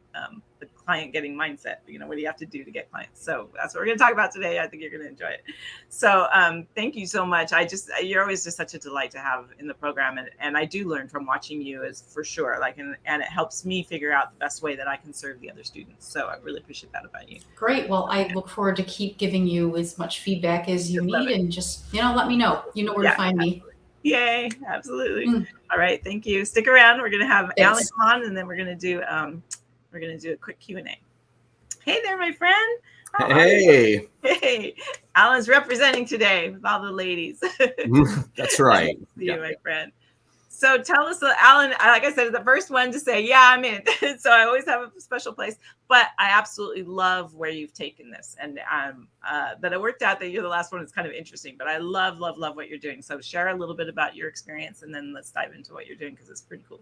the client getting mindset. What do you have to do to get clients? So that's what we're going to talk about today. I think you're going to enjoy it. So thank you so much. You're always just such a delight to have in the program. And I do learn from watching you, is for sure. And it helps me figure out the best way that I can serve the other students. So I really appreciate that about you.
Great. Well, I look forward to keep giving you as much feedback as you need, and just, let me know. You know where to find me.
Yay. Absolutely. All right. Thank you. Stick around. We're going to have Alan on, and then we're going to do a quick Q&A. Hey there, my friend.
Hey.
Hey. Alan's representing today with all the ladies.
That's right.
See you, my friend. So tell us, Alan, like I said, the first one to say, yeah, I'm in. So I always have a special place, but I absolutely love where you've taken this. And that it worked out that you're the last one is kind of interesting, but I love, love, love what you're doing. So share a little bit about your experience, and then let's dive into what you're doing, because it's pretty cool.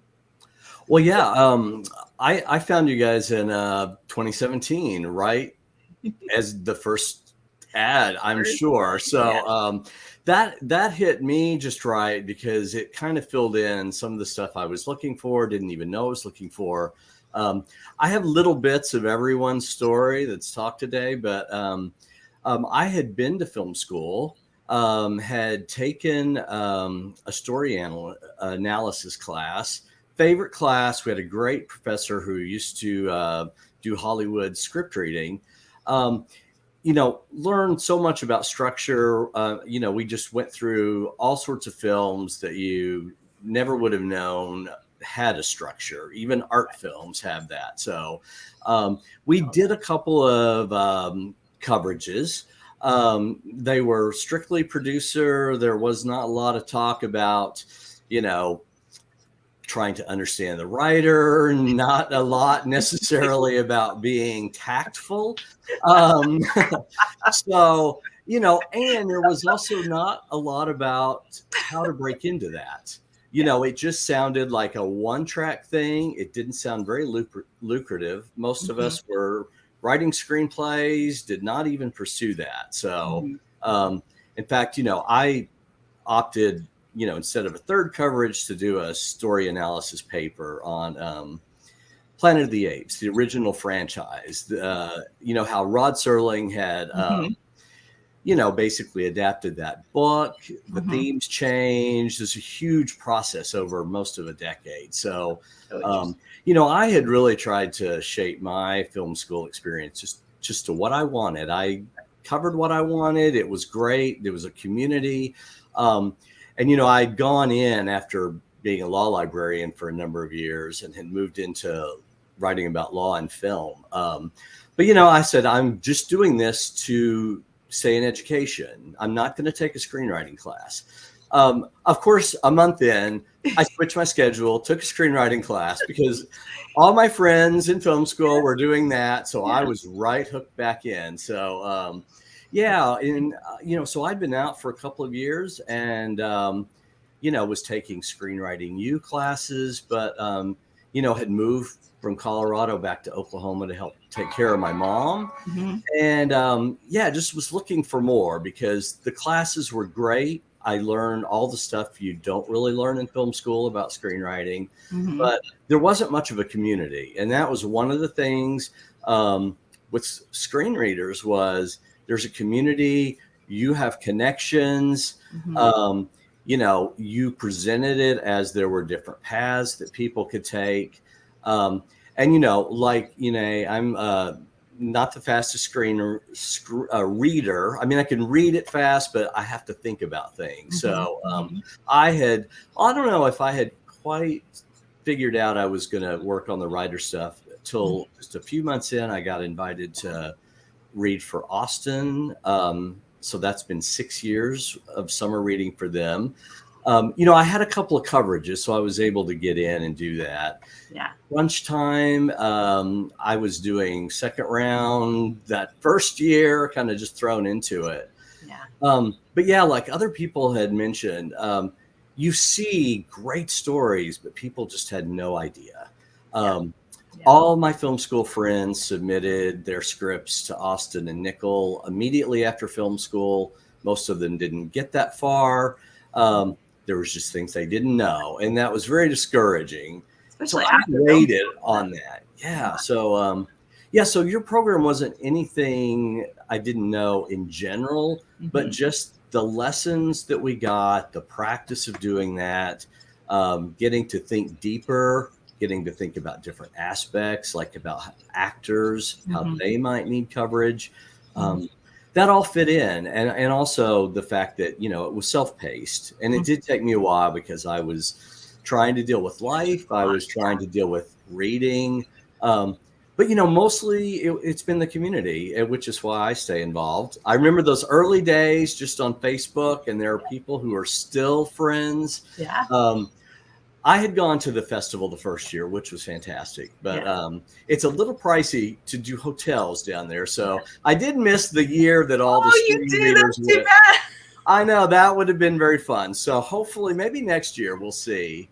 Well, yeah, I found you guys in 2017, right? As the first ad, I'm sure. So that hit me just right, because it kind of filled in some of the stuff I was looking for, didn't even know I was looking for. I have little bits of everyone's story that's talked today, but I had been to film school, had taken a story analysis class. Favorite class. We had a great professor who used to do Hollywood script reading. Learned so much about structure. We just went through all sorts of films that you never would have known had a structure. Even art films have that. So we did a couple of coverages. They were strictly producer. There was not a lot of talk about, trying to understand the writer, not a lot necessarily about being tactful. So, and there was also not a lot about how to break into that. you know, it just sounded like a one-track thing. It didn't sound very lucrative. Most of us were writing screenplays, did not even pursue that. So, in fact, you know, I opted, you know, instead of a third coverage, to do a story analysis paper on Planet of the Apes, the original franchise. You know, how Rod Serling had, you know, basically adapted that book. The themes changed. There's a huge process over most of a decade. So, you know, I had really tried to shape my film school experience just to what I wanted. I covered what I wanted. It was great. There was a community. And, you know, I'd gone in after being a law librarian for a number of years and had moved into writing about law and film. But, you know, I said, I'm just doing this to stay in education. I'm not going to take a screenwriting class. Of course, a month in, I switched my schedule, took a screenwriting class because all my friends in film school were doing that. So I was right hooked back in. So, yeah. And, you know, so I'd been out for a couple of years and, you know, was taking Screenwriting U classes, but, you know, had moved from Colorado back to Oklahoma to help take care of my mom. And, yeah, just was looking for more because the classes were great. I learned all the stuff you don't really learn in film school about screenwriting, but there wasn't much of a community. And that was one of the things with screen readers was there's a community, you have connections, you know, you presented it as there were different paths that people could take. And, you know, like, you know, I'm not the fastest reader. I mean, I can read it fast, but I have to think about things. So I don't know if I had quite figured out I was going to work on the writer stuff till just a few months in. I got invited to read for Austin. So that's been 6 years of summer reading for them. You know, I had a couple of coverages, so I was able to get in and do that.
Yeah.
Lunchtime, I was doing second round that first year, kind of just thrown into it.
Yeah.
But yeah, like other people had mentioned, you see great stories, but people just had no idea. All my film school friends submitted their scripts to Austin and Nickel immediately after film school. Most of them didn't get that far. There was just things they didn't know. And that was very discouraging.
Especially
so I waited on that. Yeah. So, so your program wasn't anything I didn't know in general, but just the lessons that we got, the practice of doing that, getting to think deeper, getting to think about different aspects, like about actors, how they might need coverage. That all fit in. And also the fact that, you know, it was self-paced and it did take me a while because I was trying to deal with life. I was trying to deal with reading. But, you know, mostly it's been the community, which is why I stay involved. I remember those early days just on Facebook, and there are people who are still friends.
Yeah.
I had gone to the festival the first year, which was fantastic, but it's a little pricey to do hotels down there. So I did miss the year that all the screen readers went. I know that would have been very fun. So hopefully maybe next year we'll see.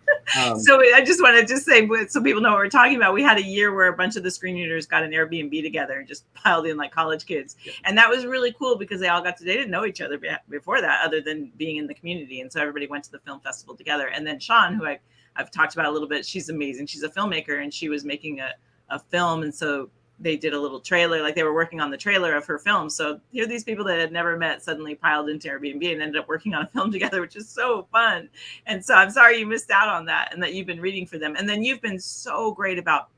So I just want to say, so people know what we're talking about. We had a year where a bunch of the screen readers got an Airbnb together and just piled in like college kids. And that was really cool because they all they didn't know each other before that other than being in the community. And so everybody went to the film festival together. And then Sean, who I've talked about a little bit. She's amazing. She's a filmmaker and she was making a film. And so they did a little trailer, like they were working on the trailer of her film. So here, these people that had never met suddenly piled into Airbnb and ended up working on a film together, which is so fun. And so I'm sorry you missed out on that and that you've been reading for them. And then you've been so great about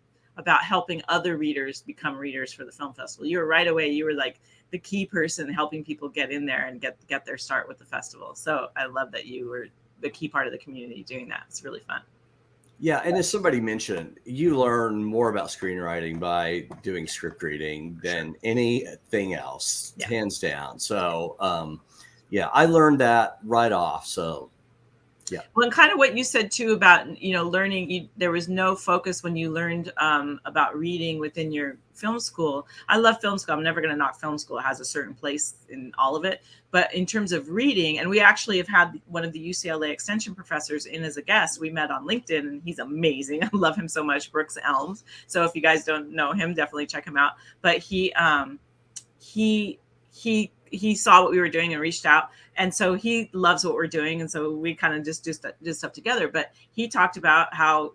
helping other readers become readers for the film festival. You were right away. You were like the key person helping people get in there and get their start with the festival. So I love that you were the key part of the community doing that. It's really fun.
Yeah. And as somebody mentioned, you learn more about screenwriting by doing script reading than anything else, hands down. So, I learned that right off. So Yeah.
Well, and kind of what you said too about, learning, there was no focus when you learned about reading within your film school. I love film school. I'm never going to knock film school. It has a certain place in all of it. But in terms of reading, and we actually have had one of the UCLA extension professors in as a guest. We met on LinkedIn, and he's amazing. I love him so much, Brooks Elms. So if you guys don't know him, definitely check him out. But he saw what we were doing and reached out. And so he loves what we're doing. And so we kind of just do stuff together. But he talked about how,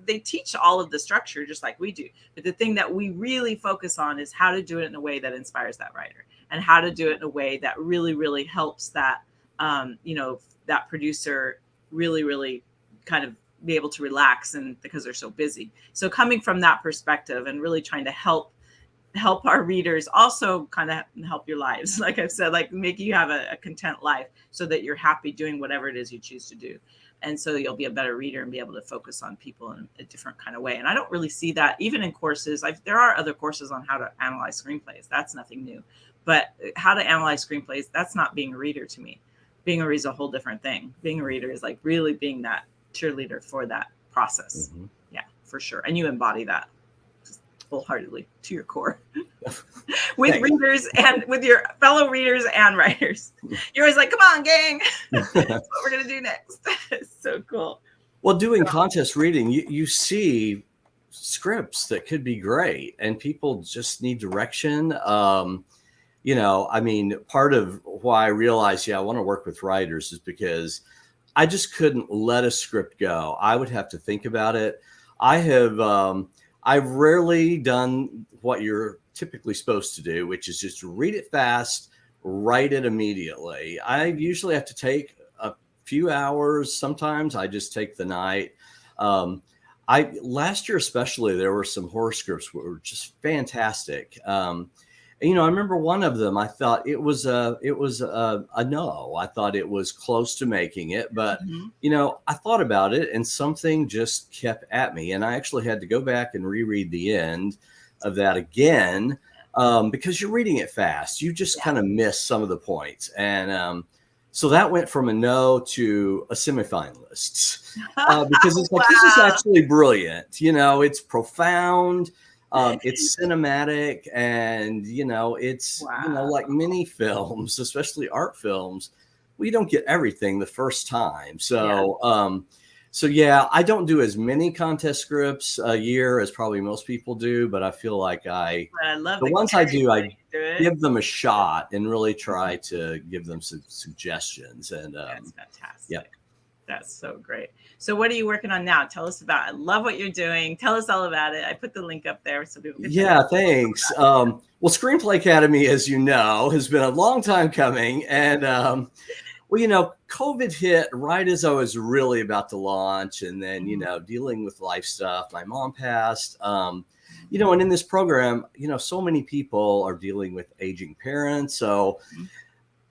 they teach all of the structure just like we do. But the thing that we really focus on is how to do it in a way that inspires that writer, and how to do it in a way that really, really helps that, that producer really, really kind of be able to relax, and because they're so busy. So coming from that perspective and really trying to help our readers, also kind of help your lives. Like I've said, like make you have a content life so that you're happy doing whatever it is you choose to do. And so you'll be a better reader and be able to focus on people in a different kind of way. And I don't really see that even in courses. There are other courses on how to analyze screenplays. That's nothing new. But how to analyze screenplays, that's not being a reader to me. Being a reader is a whole different thing. Being a reader is like really being that cheerleader for that process. Mm-hmm. Yeah, for sure. And you embody that wholeheartedly to your core with readers and with your fellow readers and writers. You're always like, come on, gang. That's what we're going to do next. It's so cool.
Well, doing contest reading, you see scripts that could be great, and people just need direction. Part of why I realized, I want to work with writers is because I just couldn't let a script go. I would have to think about it. I've rarely done what you're typically supposed to do, which is just read it fast, write it immediately. I usually have to take a few hours. Sometimes I just take the night. Last year especially, there were some horror scripts that were just fantastic. I remember one of them. I thought it was a no. I thought it was close to making it, but I thought about it, and something just kept at me, and I actually had to go back and reread the end of that again because you're reading it fast. You just kind of miss some of the points, and so that went from a no to a semifinalist because it's like, this is actually brilliant. It's profound. It's cinematic, and it's like many films, especially art films, we don't get everything the first time. So I don't do as many contest scripts a year as probably most people do, but I feel like I love the ones I do. I give them a shot and really try to give them some suggestions. And
that's fantastic. Yeah. That's so great. So what are you working on now? Tell us about it. I love what you're doing. Tell us all about it. I put the link up there so people can
thanks. Well, Screenplay Academy, as you know, has been a long time coming. And, COVID hit right as I was really about to launch. And then, dealing with life stuff. My mom passed. And in this program, so many people are dealing with aging parents. So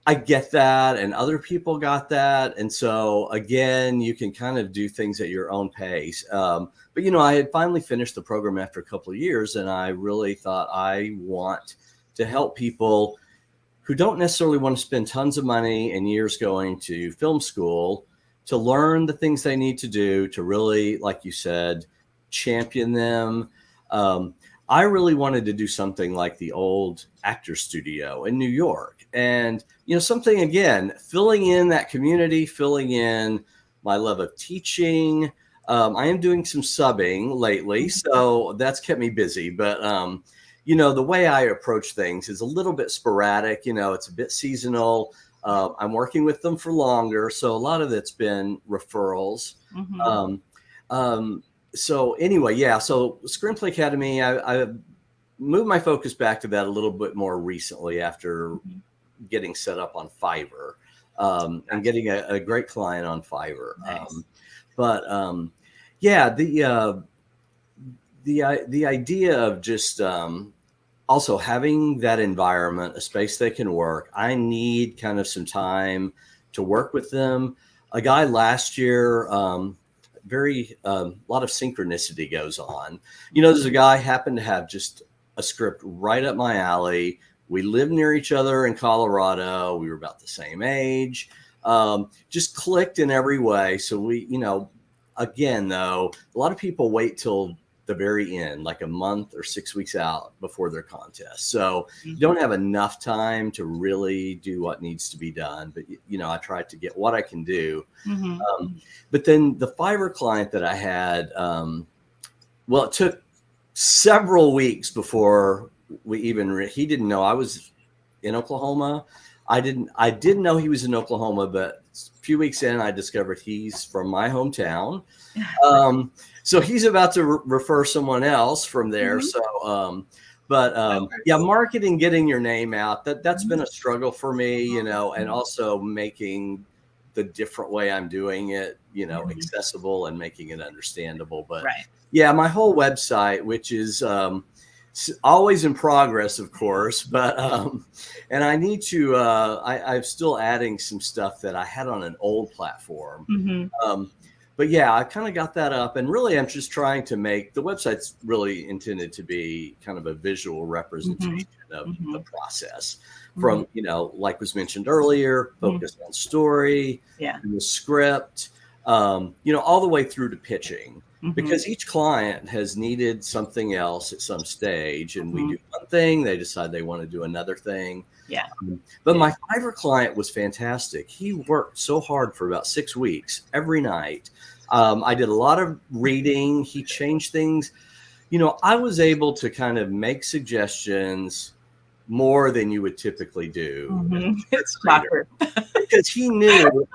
I get that, and other people got that. And so again, you can kind of do things at your own pace. But I had finally finished the program after a couple of years, and I really thought I want to help people who don't necessarily want to spend tons of money and years going to film school to learn the things they need to do to really, like you said, champion them. I really wanted to do something like the old Actors Studio in New York. And, something, again, filling in that community, filling in my love of teaching. I am doing some subbing lately, so that's kept me busy. But, the way I approach things is a little bit sporadic. It's a bit seasonal. I'm working with them for longer. So a lot of it's been referrals. So anyway, so Screenplay Academy, I moved my focus back to that a little bit more recently after getting set up on Fiverr and getting a great client on Fiverr. Nice. The idea of just also having that environment, a space they can work. I need kind of some time to work with them. A guy last year, a lot of synchronicity goes on. There's a guy happened to have just a script right up my alley. We lived near each other in Colorado. We were about the same age. Just clicked in every way. So we, again, though, a lot of people wait till the very end, like a month or 6 weeks out before their contest. So you don't have enough time to really do what needs to be done. But, I try to get what I can do. But then the Fiverr client that I had, it took several weeks before we even, he didn't know I was in Oklahoma. I didn't know he was in Oklahoma, but a few weeks in, I discovered he's from my hometown. So he's about to refer someone else from there. So, marketing, getting your name out, that's been a struggle for me, and also making the different way I'm doing it, accessible and making it understandable. But my whole website, which is, always in progress, of course, but and I need to I'm still adding some stuff that I had on an old platform. But I kind of got that up, and really I'm just trying to make the website's really intended to be kind of a visual representation of the process from, like was mentioned earlier, focus on story, the script, all the way through to pitching. Because each client has needed something else at some stage, and we do one thing, they decide they want to do another thing. But my Fiverr client was fantastic. He worked so hard for about 6 weeks every night. I did a lot of reading. He changed things. I was able to kind of make suggestions more than you would typically do.
It's proper.
Because he knew,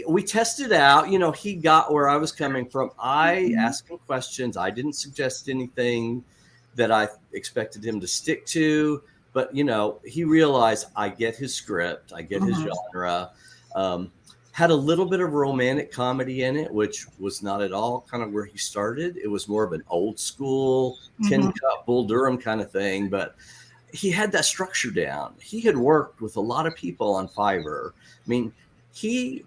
we tested out, he got where I was coming from. I asked him questions. I didn't suggest anything that I expected him to stick to, but, he realized I get his script, I get his genre, had a little bit of romantic comedy in it, which was not at all kind of where he started. It was more of an old school tin cup Bull Durham kind of thing, but he had that structure down. He had worked with a lot of people on Fiverr. I mean, he's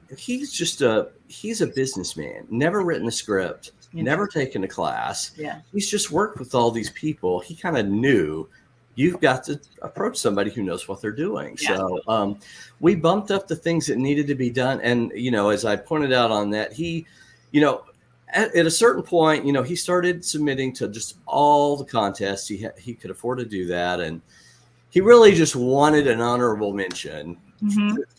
a businessman, never written a script, never taken a class. He's just worked with all these people. He kind of knew you've got to approach somebody who knows what they're doing. So we bumped up the things that needed to be done. And, as I pointed out on that, he, at a certain point, he started submitting to just all the contests. He could afford to do that. And he really just wanted an honorable mention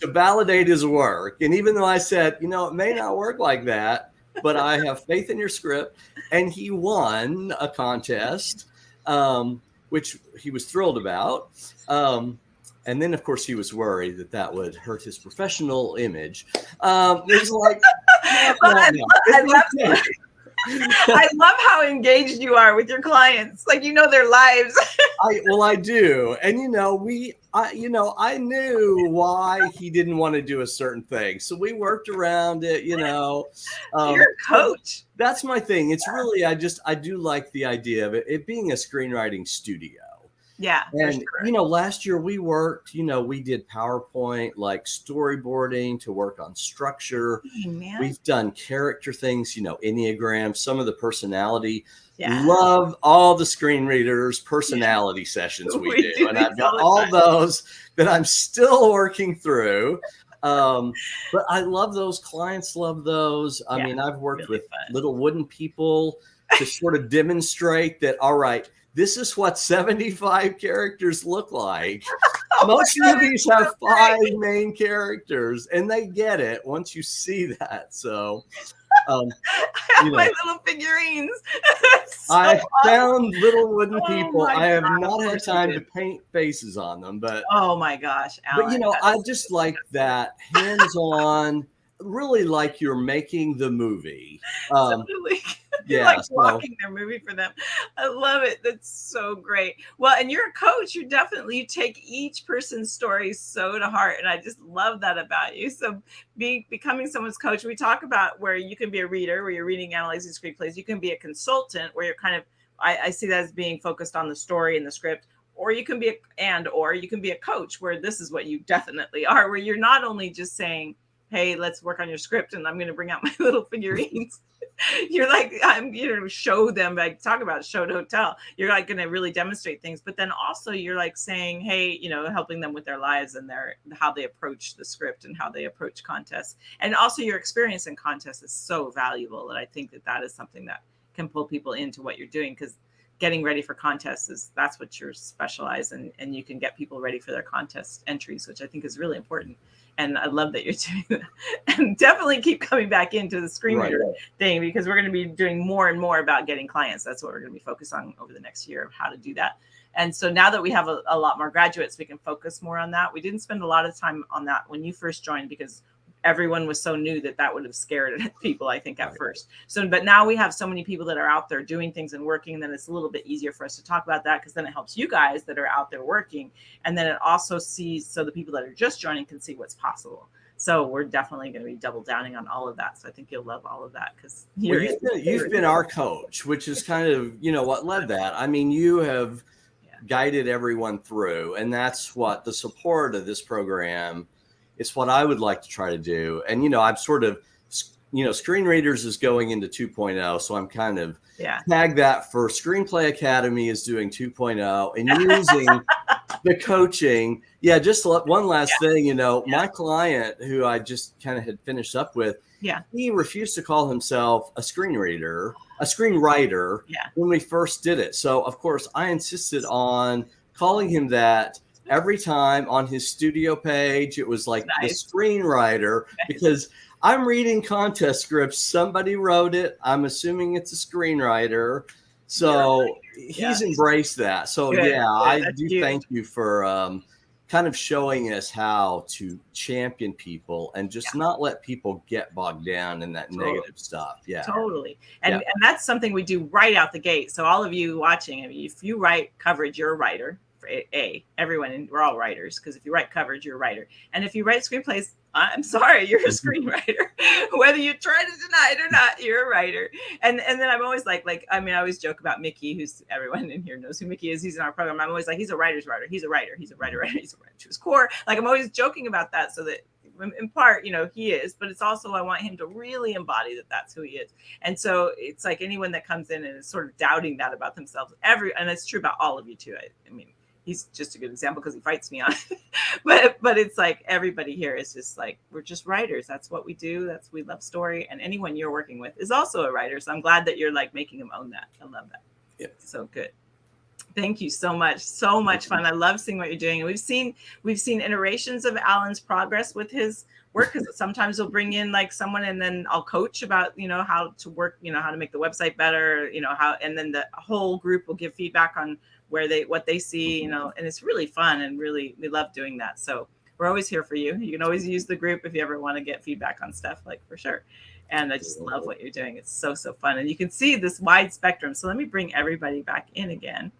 to validate his work. And even though I said, it may not work like that, but I have faith in your script. And he won a contest, which he was thrilled about. And then, of course, he was worried that would hurt his professional image. It was like,
I love how engaged you are with your clients. Like, their lives.
I do. And, I knew why he didn't want to do a certain thing. So we worked around it,
You're a coach.
That's my thing. It's really, I do like the idea of it being a screenwriting studio. And, last year we worked, we did PowerPoint, like storyboarding to work on structure. We've done character things, Enneagram, some of the personality. Love all the screen readers, personality sessions we do. And I've got all those that I'm still working through. But I love those. Clients love those. I mean, I've worked really with little wooden people to sort of demonstrate that, all right, this is what 75 characters look like. Most movies have 5 main characters, and they get it once you see that. So
I have my little figurines.
I found little wooden people. I have not had time to paint faces on them, but
oh my gosh, Alan,
but I just like that hands-on, really like you're making the movie.
You're like walking their movie for them. I love it. That's so great. Well, and you're a coach. You take each person's story so to heart. And I just love that about you. So becoming someone's coach, we talk about where you can be a reader, where you're reading, analyzing screenplays. You can be a consultant where you're kind of, I see that as being focused on the story and the script. Or you can be a coach where this is what you definitely are, where you're not only just saying, hey, let's work on your script, and I'm going to bring out my little figurines. You're like, I'm, show them, like talk about show don't tell. You're like going to really demonstrate things, but then also you're like saying, hey, helping them with their lives and how they approach the script and how they approach contests. And also your experience in contests is so valuable. And I think that is something that can pull people into what you're doing, because getting ready for contests that's what you're specialized in, and you can get people ready for their contest entries, which I think is really important. And I love that you're doing that. And definitely keep coming back into the screenreader thing, because we're going to be doing more and more about getting clients. That's what we're going to be focused on over the next year, of how to do that. And so now that we have a lot more graduates, we can focus more on that. We didn't spend a lot of time on that when you first joined, because everyone was so new that would have scared people, I think, at first. So, but now we have so many people that are out there doing things and working, and then it's a little bit easier for us to talk about that, because then it helps you guys that are out there working. And then it also so the people that are just joining can see what's possible. So we're definitely going to be double downing on all of that. So I think you'll love all of that, because
you've been our coach, which is kind of, what led that. I mean, you have guided everyone through, and that's what the support of this program, it's what I would like to try to do. And, I'm sort of, Screenreaders is going into 2.0. So I'm kind of tag that for Screenplay Academy is doing 2.0 and using the coaching. Yeah. Just one last thing, my client who I just kind of had finished up with, he refused to call himself a screenwriter when we first did it. So of course I insisted on calling him that. Every time on his studio page, it was like the screenwriter, because I'm reading contest scripts. Somebody wrote it. I'm assuming it's a screenwriter. So he's embraced that. So I do thank you for kind of showing us how to champion people and just not let people get bogged down in that negative stuff. Yeah, totally.
And that's something we do right out the gate. So all of you watching, if you write coverage, you're a writer. Everyone, and we're all writers, because if you write coverage, you're a writer. And if you write screenplays, I'm sorry, you're a screenwriter. Whether you try to deny it or not, you're a writer. And then I'm always like I always joke about Mickey, who's, everyone in here knows who Mickey is. He's in our program. I'm always like, he's a writer's writer. He's a writer. He's a writer. He's a writer to his core. Like, I'm always joking about that, so that in part, he is, but it's also, I want him to really embody that that's who he is. And so it's like anyone that comes in and is sort of doubting that about themselves, and it's true about all of you too. I mean, he's just a good example because he fights me on it. but it's like everybody here is just like, we're just writers. That's what we do. We love story. And anyone you're working with is also a writer. So I'm glad that you're like making them own that. I love that. Yeah. So good. Thank you so much. So much fun. I love seeing what you're doing. And we've seen iterations of Alan's progress with his work, because sometimes we'll bring in like someone and then I'll coach about, how to work, how to make the website better, and then the whole group will give feedback on what they see, and it's really fun, and really, we love doing that. So we're always here for you. You can always use the group if you ever want to get feedback on stuff, like, for sure. And I just love what you're doing. It's so fun. And you can see this wide spectrum. So let me bring everybody back in again.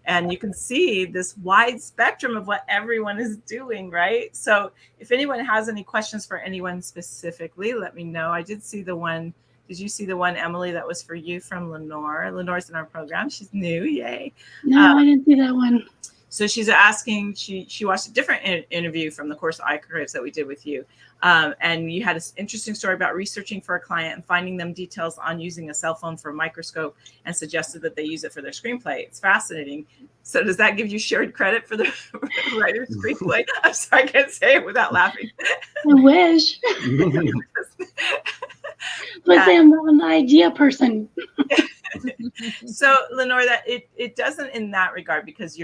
And you can see this wide spectrum of what everyone is doing, right? So if anyone has any questions for anyone specifically, let me know. I did see the one. Did you see the one, Emily, that was for you from Lenore? Lenore's in our program. She's new. Yay.
No, I didn't see that one.
So she's asking, she watched a different interview from the course archives that we did with you. And you had an interesting story about researching for a client and finding them details on using a cell phone for a microscope, and suggested that they use it for their screenplay. It's fascinating. So does that give you shared credit for the writer's screenplay? I'm sorry, I can't say it without laughing.
I wish. Let's say I'm not an idea person.
So Lenore, that it doesn't in that regard, because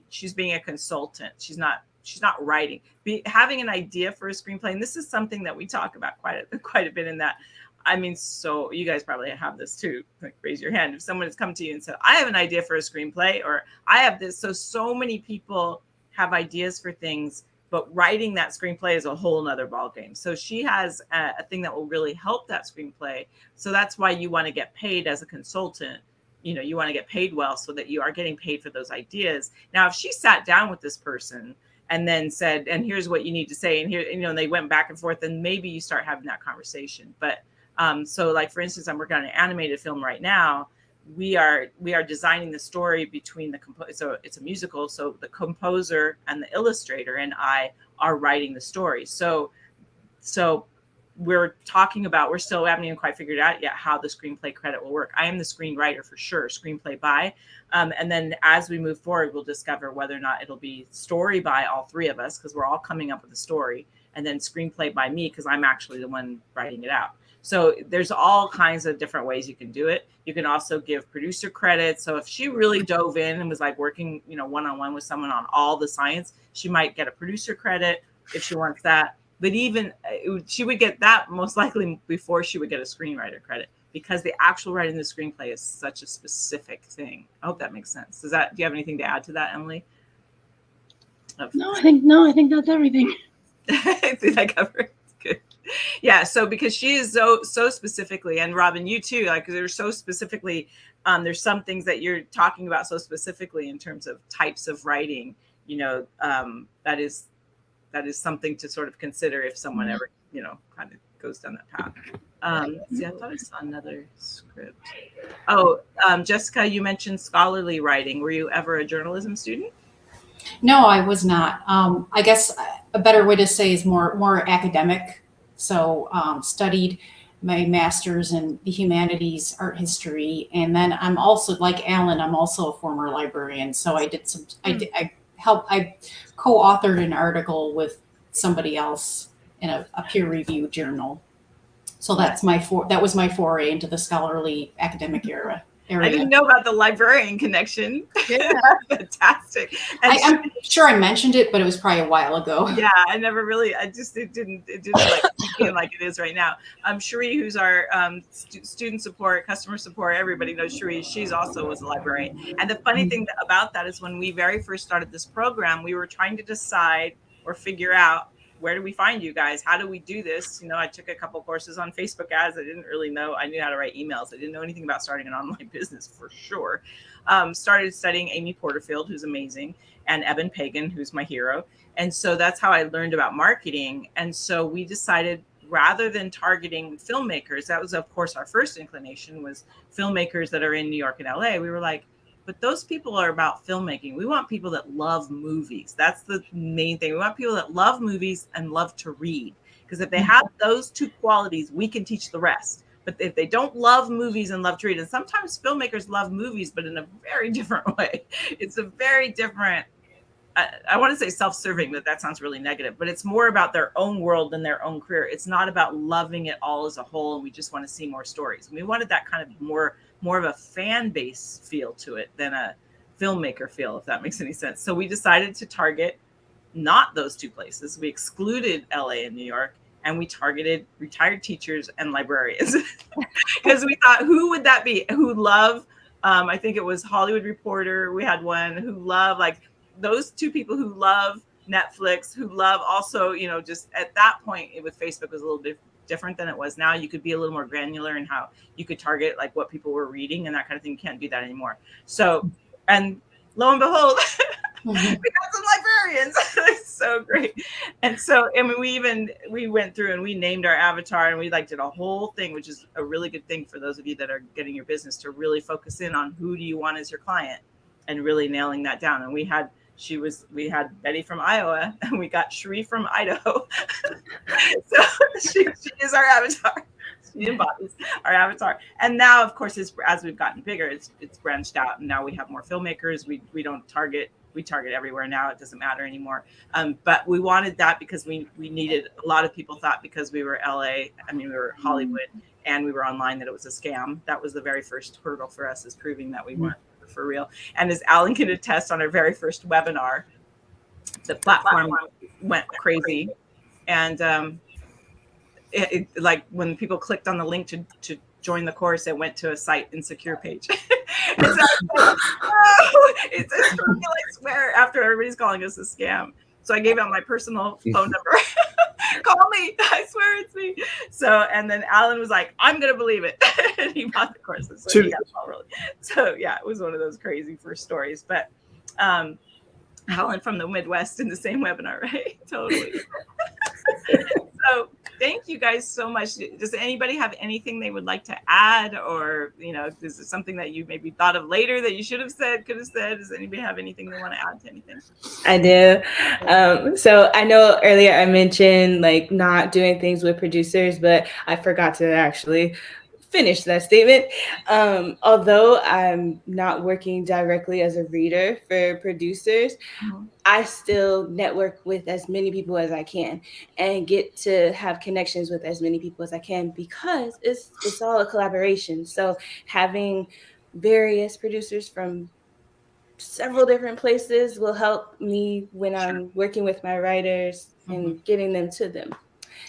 she's being a consultant. She's not writing. Having an idea for a screenplay, and this is something that we talk about quite a bit in that. I mean, so you guys probably have this too. Like, raise your hand if someone has come to you and said, I have an idea for a screenplay, or I have this. So many people have ideas for things, but writing that screenplay is a whole nother ballgame. So she has a thing that will really help that screenplay. So that's why you want to get paid as a consultant. You want to get paid well, so that you are getting paid for those ideas. Now, if she sat down with this person and then said, and here's what you need to say, and here, and they went back and forth, then maybe you start having that conversation. But so like, for instance, I'm working on an animated film right now. We are designing the story between so it's a musical. So the composer and the illustrator and I are writing the story. So So we're still haven't even quite figured out yet how the screenplay credit will work. I am the screenwriter for sure, screenplay by. And then as we move forward, we'll discover whether or not it'll be story by all three of us, because we're all coming up with a story, and then screenplay by me, because I'm actually the one writing it out. So there's all kinds of different ways you can do it. You can also give producer credit. So if she really dove in and was like working, one-on-one with someone on all the science, she might get a producer credit if she wants that. But even she would get that most likely before she would get a screenwriter credit, because the actual writing the screenplay is such a specific thing. I hope that makes sense. Do you have anything to add to that, Emilie?
No, I think that's everything.
Did I cover it? Good. Yeah. So because she is so specifically, and Robin, you too, like they're so specifically, there's some things that you're talking about so specifically in terms of types of writing, that is something to sort of consider if someone ever, kind of goes down that path. Let's see, I thought I saw another script. Oh, Jessica, you mentioned scholarly writing. Were you ever a journalism student?
No, I was not. I guess a better way to say is more academic. So studied my master's in the humanities, art history, and then I'm also, like Alan, I'm also a former librarian. So I did I co-authored an article with somebody else in a peer-reviewed journal. So that was my foray into the scholarly academic area.
I didn't know about the librarian connection. Yeah, fantastic.
I'm sure I mentioned it, but it was probably a while ago.
Yeah, it didn't like feel like it is right now. Cherie, who's our student support, customer support, everybody knows Cherie. She's also was a librarian. And the funny thing about that is when we very first started this program, we were trying to decide or figure out, where do we find you guys? How do we do this? I took a couple courses on Facebook ads. I didn't really know. I knew how to write emails. I didn't know anything about starting an online business for sure. Started studying Amy Porterfield, who's amazing, and Eben Pagan, who's my hero. And so that's how I learned about marketing. And so we decided, rather than targeting filmmakers, that was, of course, our first inclination was filmmakers that are in New York and LA. We were like, but those people are about filmmaking. We want people that love movies. That's the main thing. We want people that love movies and love to read. Because if they have those two qualities, we can teach the rest. But if they don't love movies and love to read, and sometimes filmmakers love movies, but in a very different way. It's a very different, I want to say self-serving, but that sounds really negative. But it's more about their own world than their own career. It's not about loving it all as a whole, and we just want to see more stories. And we wanted that kind of more of a fan base feel to it than a filmmaker feel, if that makes any sense. So we decided to target not those two places. We excluded LA and New York, and we targeted retired teachers and librarians because we thought, who would that be? Who love, I think it was Hollywood Reporter. We had one who loved, like those two people who love Netflix, who love also, just at that point with Facebook was a little bit different than it was now. You could be a little more granular in how you could target like what people were reading and that kind of thing. You can't do that anymore. So, and lo and behold, we got some librarians. It's so great. And so, I mean, we went through and we named our avatar, and we like did a whole thing, which is a really good thing for those of you that are getting your business to really focus in on who do you want as your client and really nailing that down. And we had Betty from Iowa, and we got Cherie from Idaho. So she is our avatar. She embodies our avatar. And now, of course, as we've gotten bigger, it's branched out, and now we have more filmmakers. We don't target. We target everywhere now. It doesn't matter anymore. But we wanted that because we needed, a lot of people thought because we were LA, we were Hollywood, and we were online, that it was a scam. That was the very first hurdle for us, is proving that we weren't for real. And as Alan can attest, on our very first webinar, the platform went crazy. And it like when people clicked on the link to join the course, it went to a site insecure page. And so I was like, oh, it's a scam, I swear, after everybody's calling us a scam. So I gave out my personal phone number. Call me. I swear it's me. So, and then Alan was like, I'm going to believe it. And he bought the courses. So yeah, it was one of those crazy first stories. But Alan from the Midwest in the same webinar, right? Totally. So Thank you guys so much. Does anybody have anything they would like to add, or is it something that you maybe thought of later that you should have said, could have said? Does anybody have anything they want to add to anything?
I do. So I know earlier I mentioned like not doing things with producers, but I forgot to actually finish that statement. Although I'm not working directly as a reader for producers, I still network with as many people as I can and get to have connections with as many people as I can, because it's all a collaboration. So having various producers from several different places will help me when I'm working with my writers and getting them to them.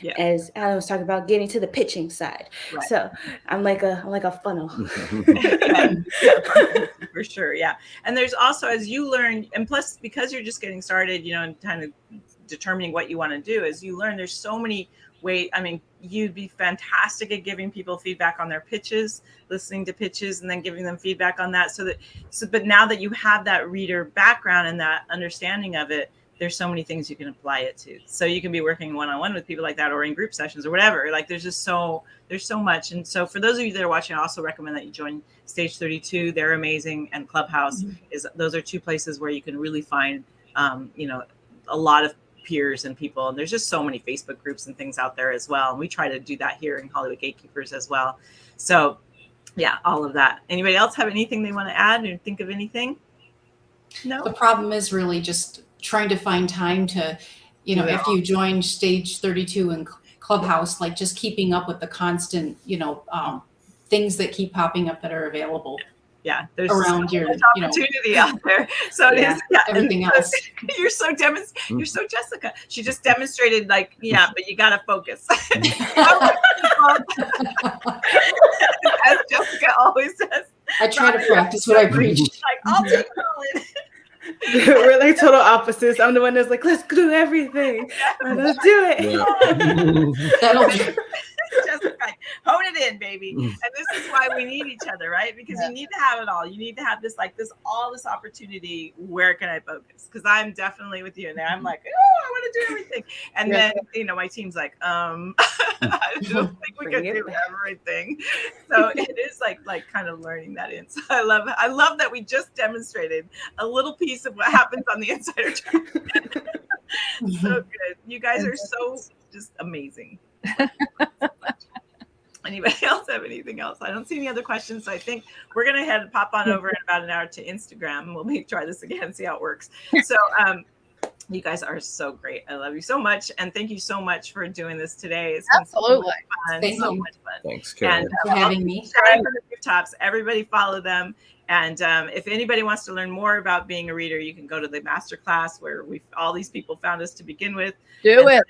Yeah. As Alan was talking about, getting to the pitching side. Right. So I'm like a funnel.
For sure. Yeah. And there's also, as you learn, and plus because you're just getting started, and kind of determining what you want to do, as you learn, there's so many ways. I mean, you'd be fantastic at giving people feedback on their pitches, listening to pitches, and then giving them feedback on that. But now that you have that reader background and that understanding of it, there's so many things you can apply it to. So you can be working one-on-one with people like that, or in group sessions or whatever. Like there's so much. And so for those of you that are watching, I also recommend that you join Stage 32. They're amazing. And Clubhouse those are two places where you can really find, a lot of peers and people. And there's just so many Facebook groups and things out there as well. And we try to do that here in Hollywood Gatekeepers as well. So yeah, all of that. Anybody else have anything they want to add or think of anything? No.
The problem is really just trying to find time to, after you join Stage 32 and Clubhouse, like just keeping up with the constant, things that keep popping up that are available.
Yeah, there's
around your
opportunity out there. So it is
everything else.
You're so Jessica. She just demonstrated but you gotta focus. As Jessica always says.
I try to practice what I preach.
Like, I'll take it all in.
We're like total opposites. I'm the one that's like, let's do everything. Let's do it.
Yeah.
That'll do.
Just like, hone it in, baby. And this is why we need each other, right? Because you need to have it all. You need to have this opportunity. Where can I focus? Because I'm definitely with you in there. I'm like, oh, I want to do everything. And then, my team's like, I don't think we can do everything. So it is like kind of learning that in. So I love that we just demonstrated a little piece of what happens on the insider track. So good. You guys are so just amazing. Anybody else have anything else? I don't see any other questions, so I think we're gonna pop on over in about an hour to Instagram, and we'll try this again, see how it works. So you guys are so great. I love you so much, and thank you so much for doing this today. It's been so much fun.
Thank you.
Much fun.
Thanks, Carolyn.
And for having me.
Rooftops. Everybody follow them. And if anybody wants to learn more about being a reader, you can go to the masterclass where all these people found us to begin with.
Do it.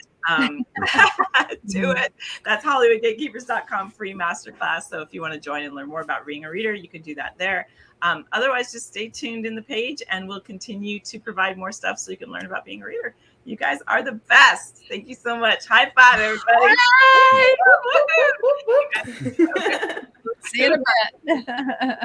Do it. That's HollywoodGatekeepers.com free masterclass. So if you want to join and learn more about being a reader, you can do that there. Otherwise, just stay tuned in the page and we'll continue to provide more stuff so you can learn about being a reader. You guys are the best. Thank you so much. High five, everybody.
See you in a bit.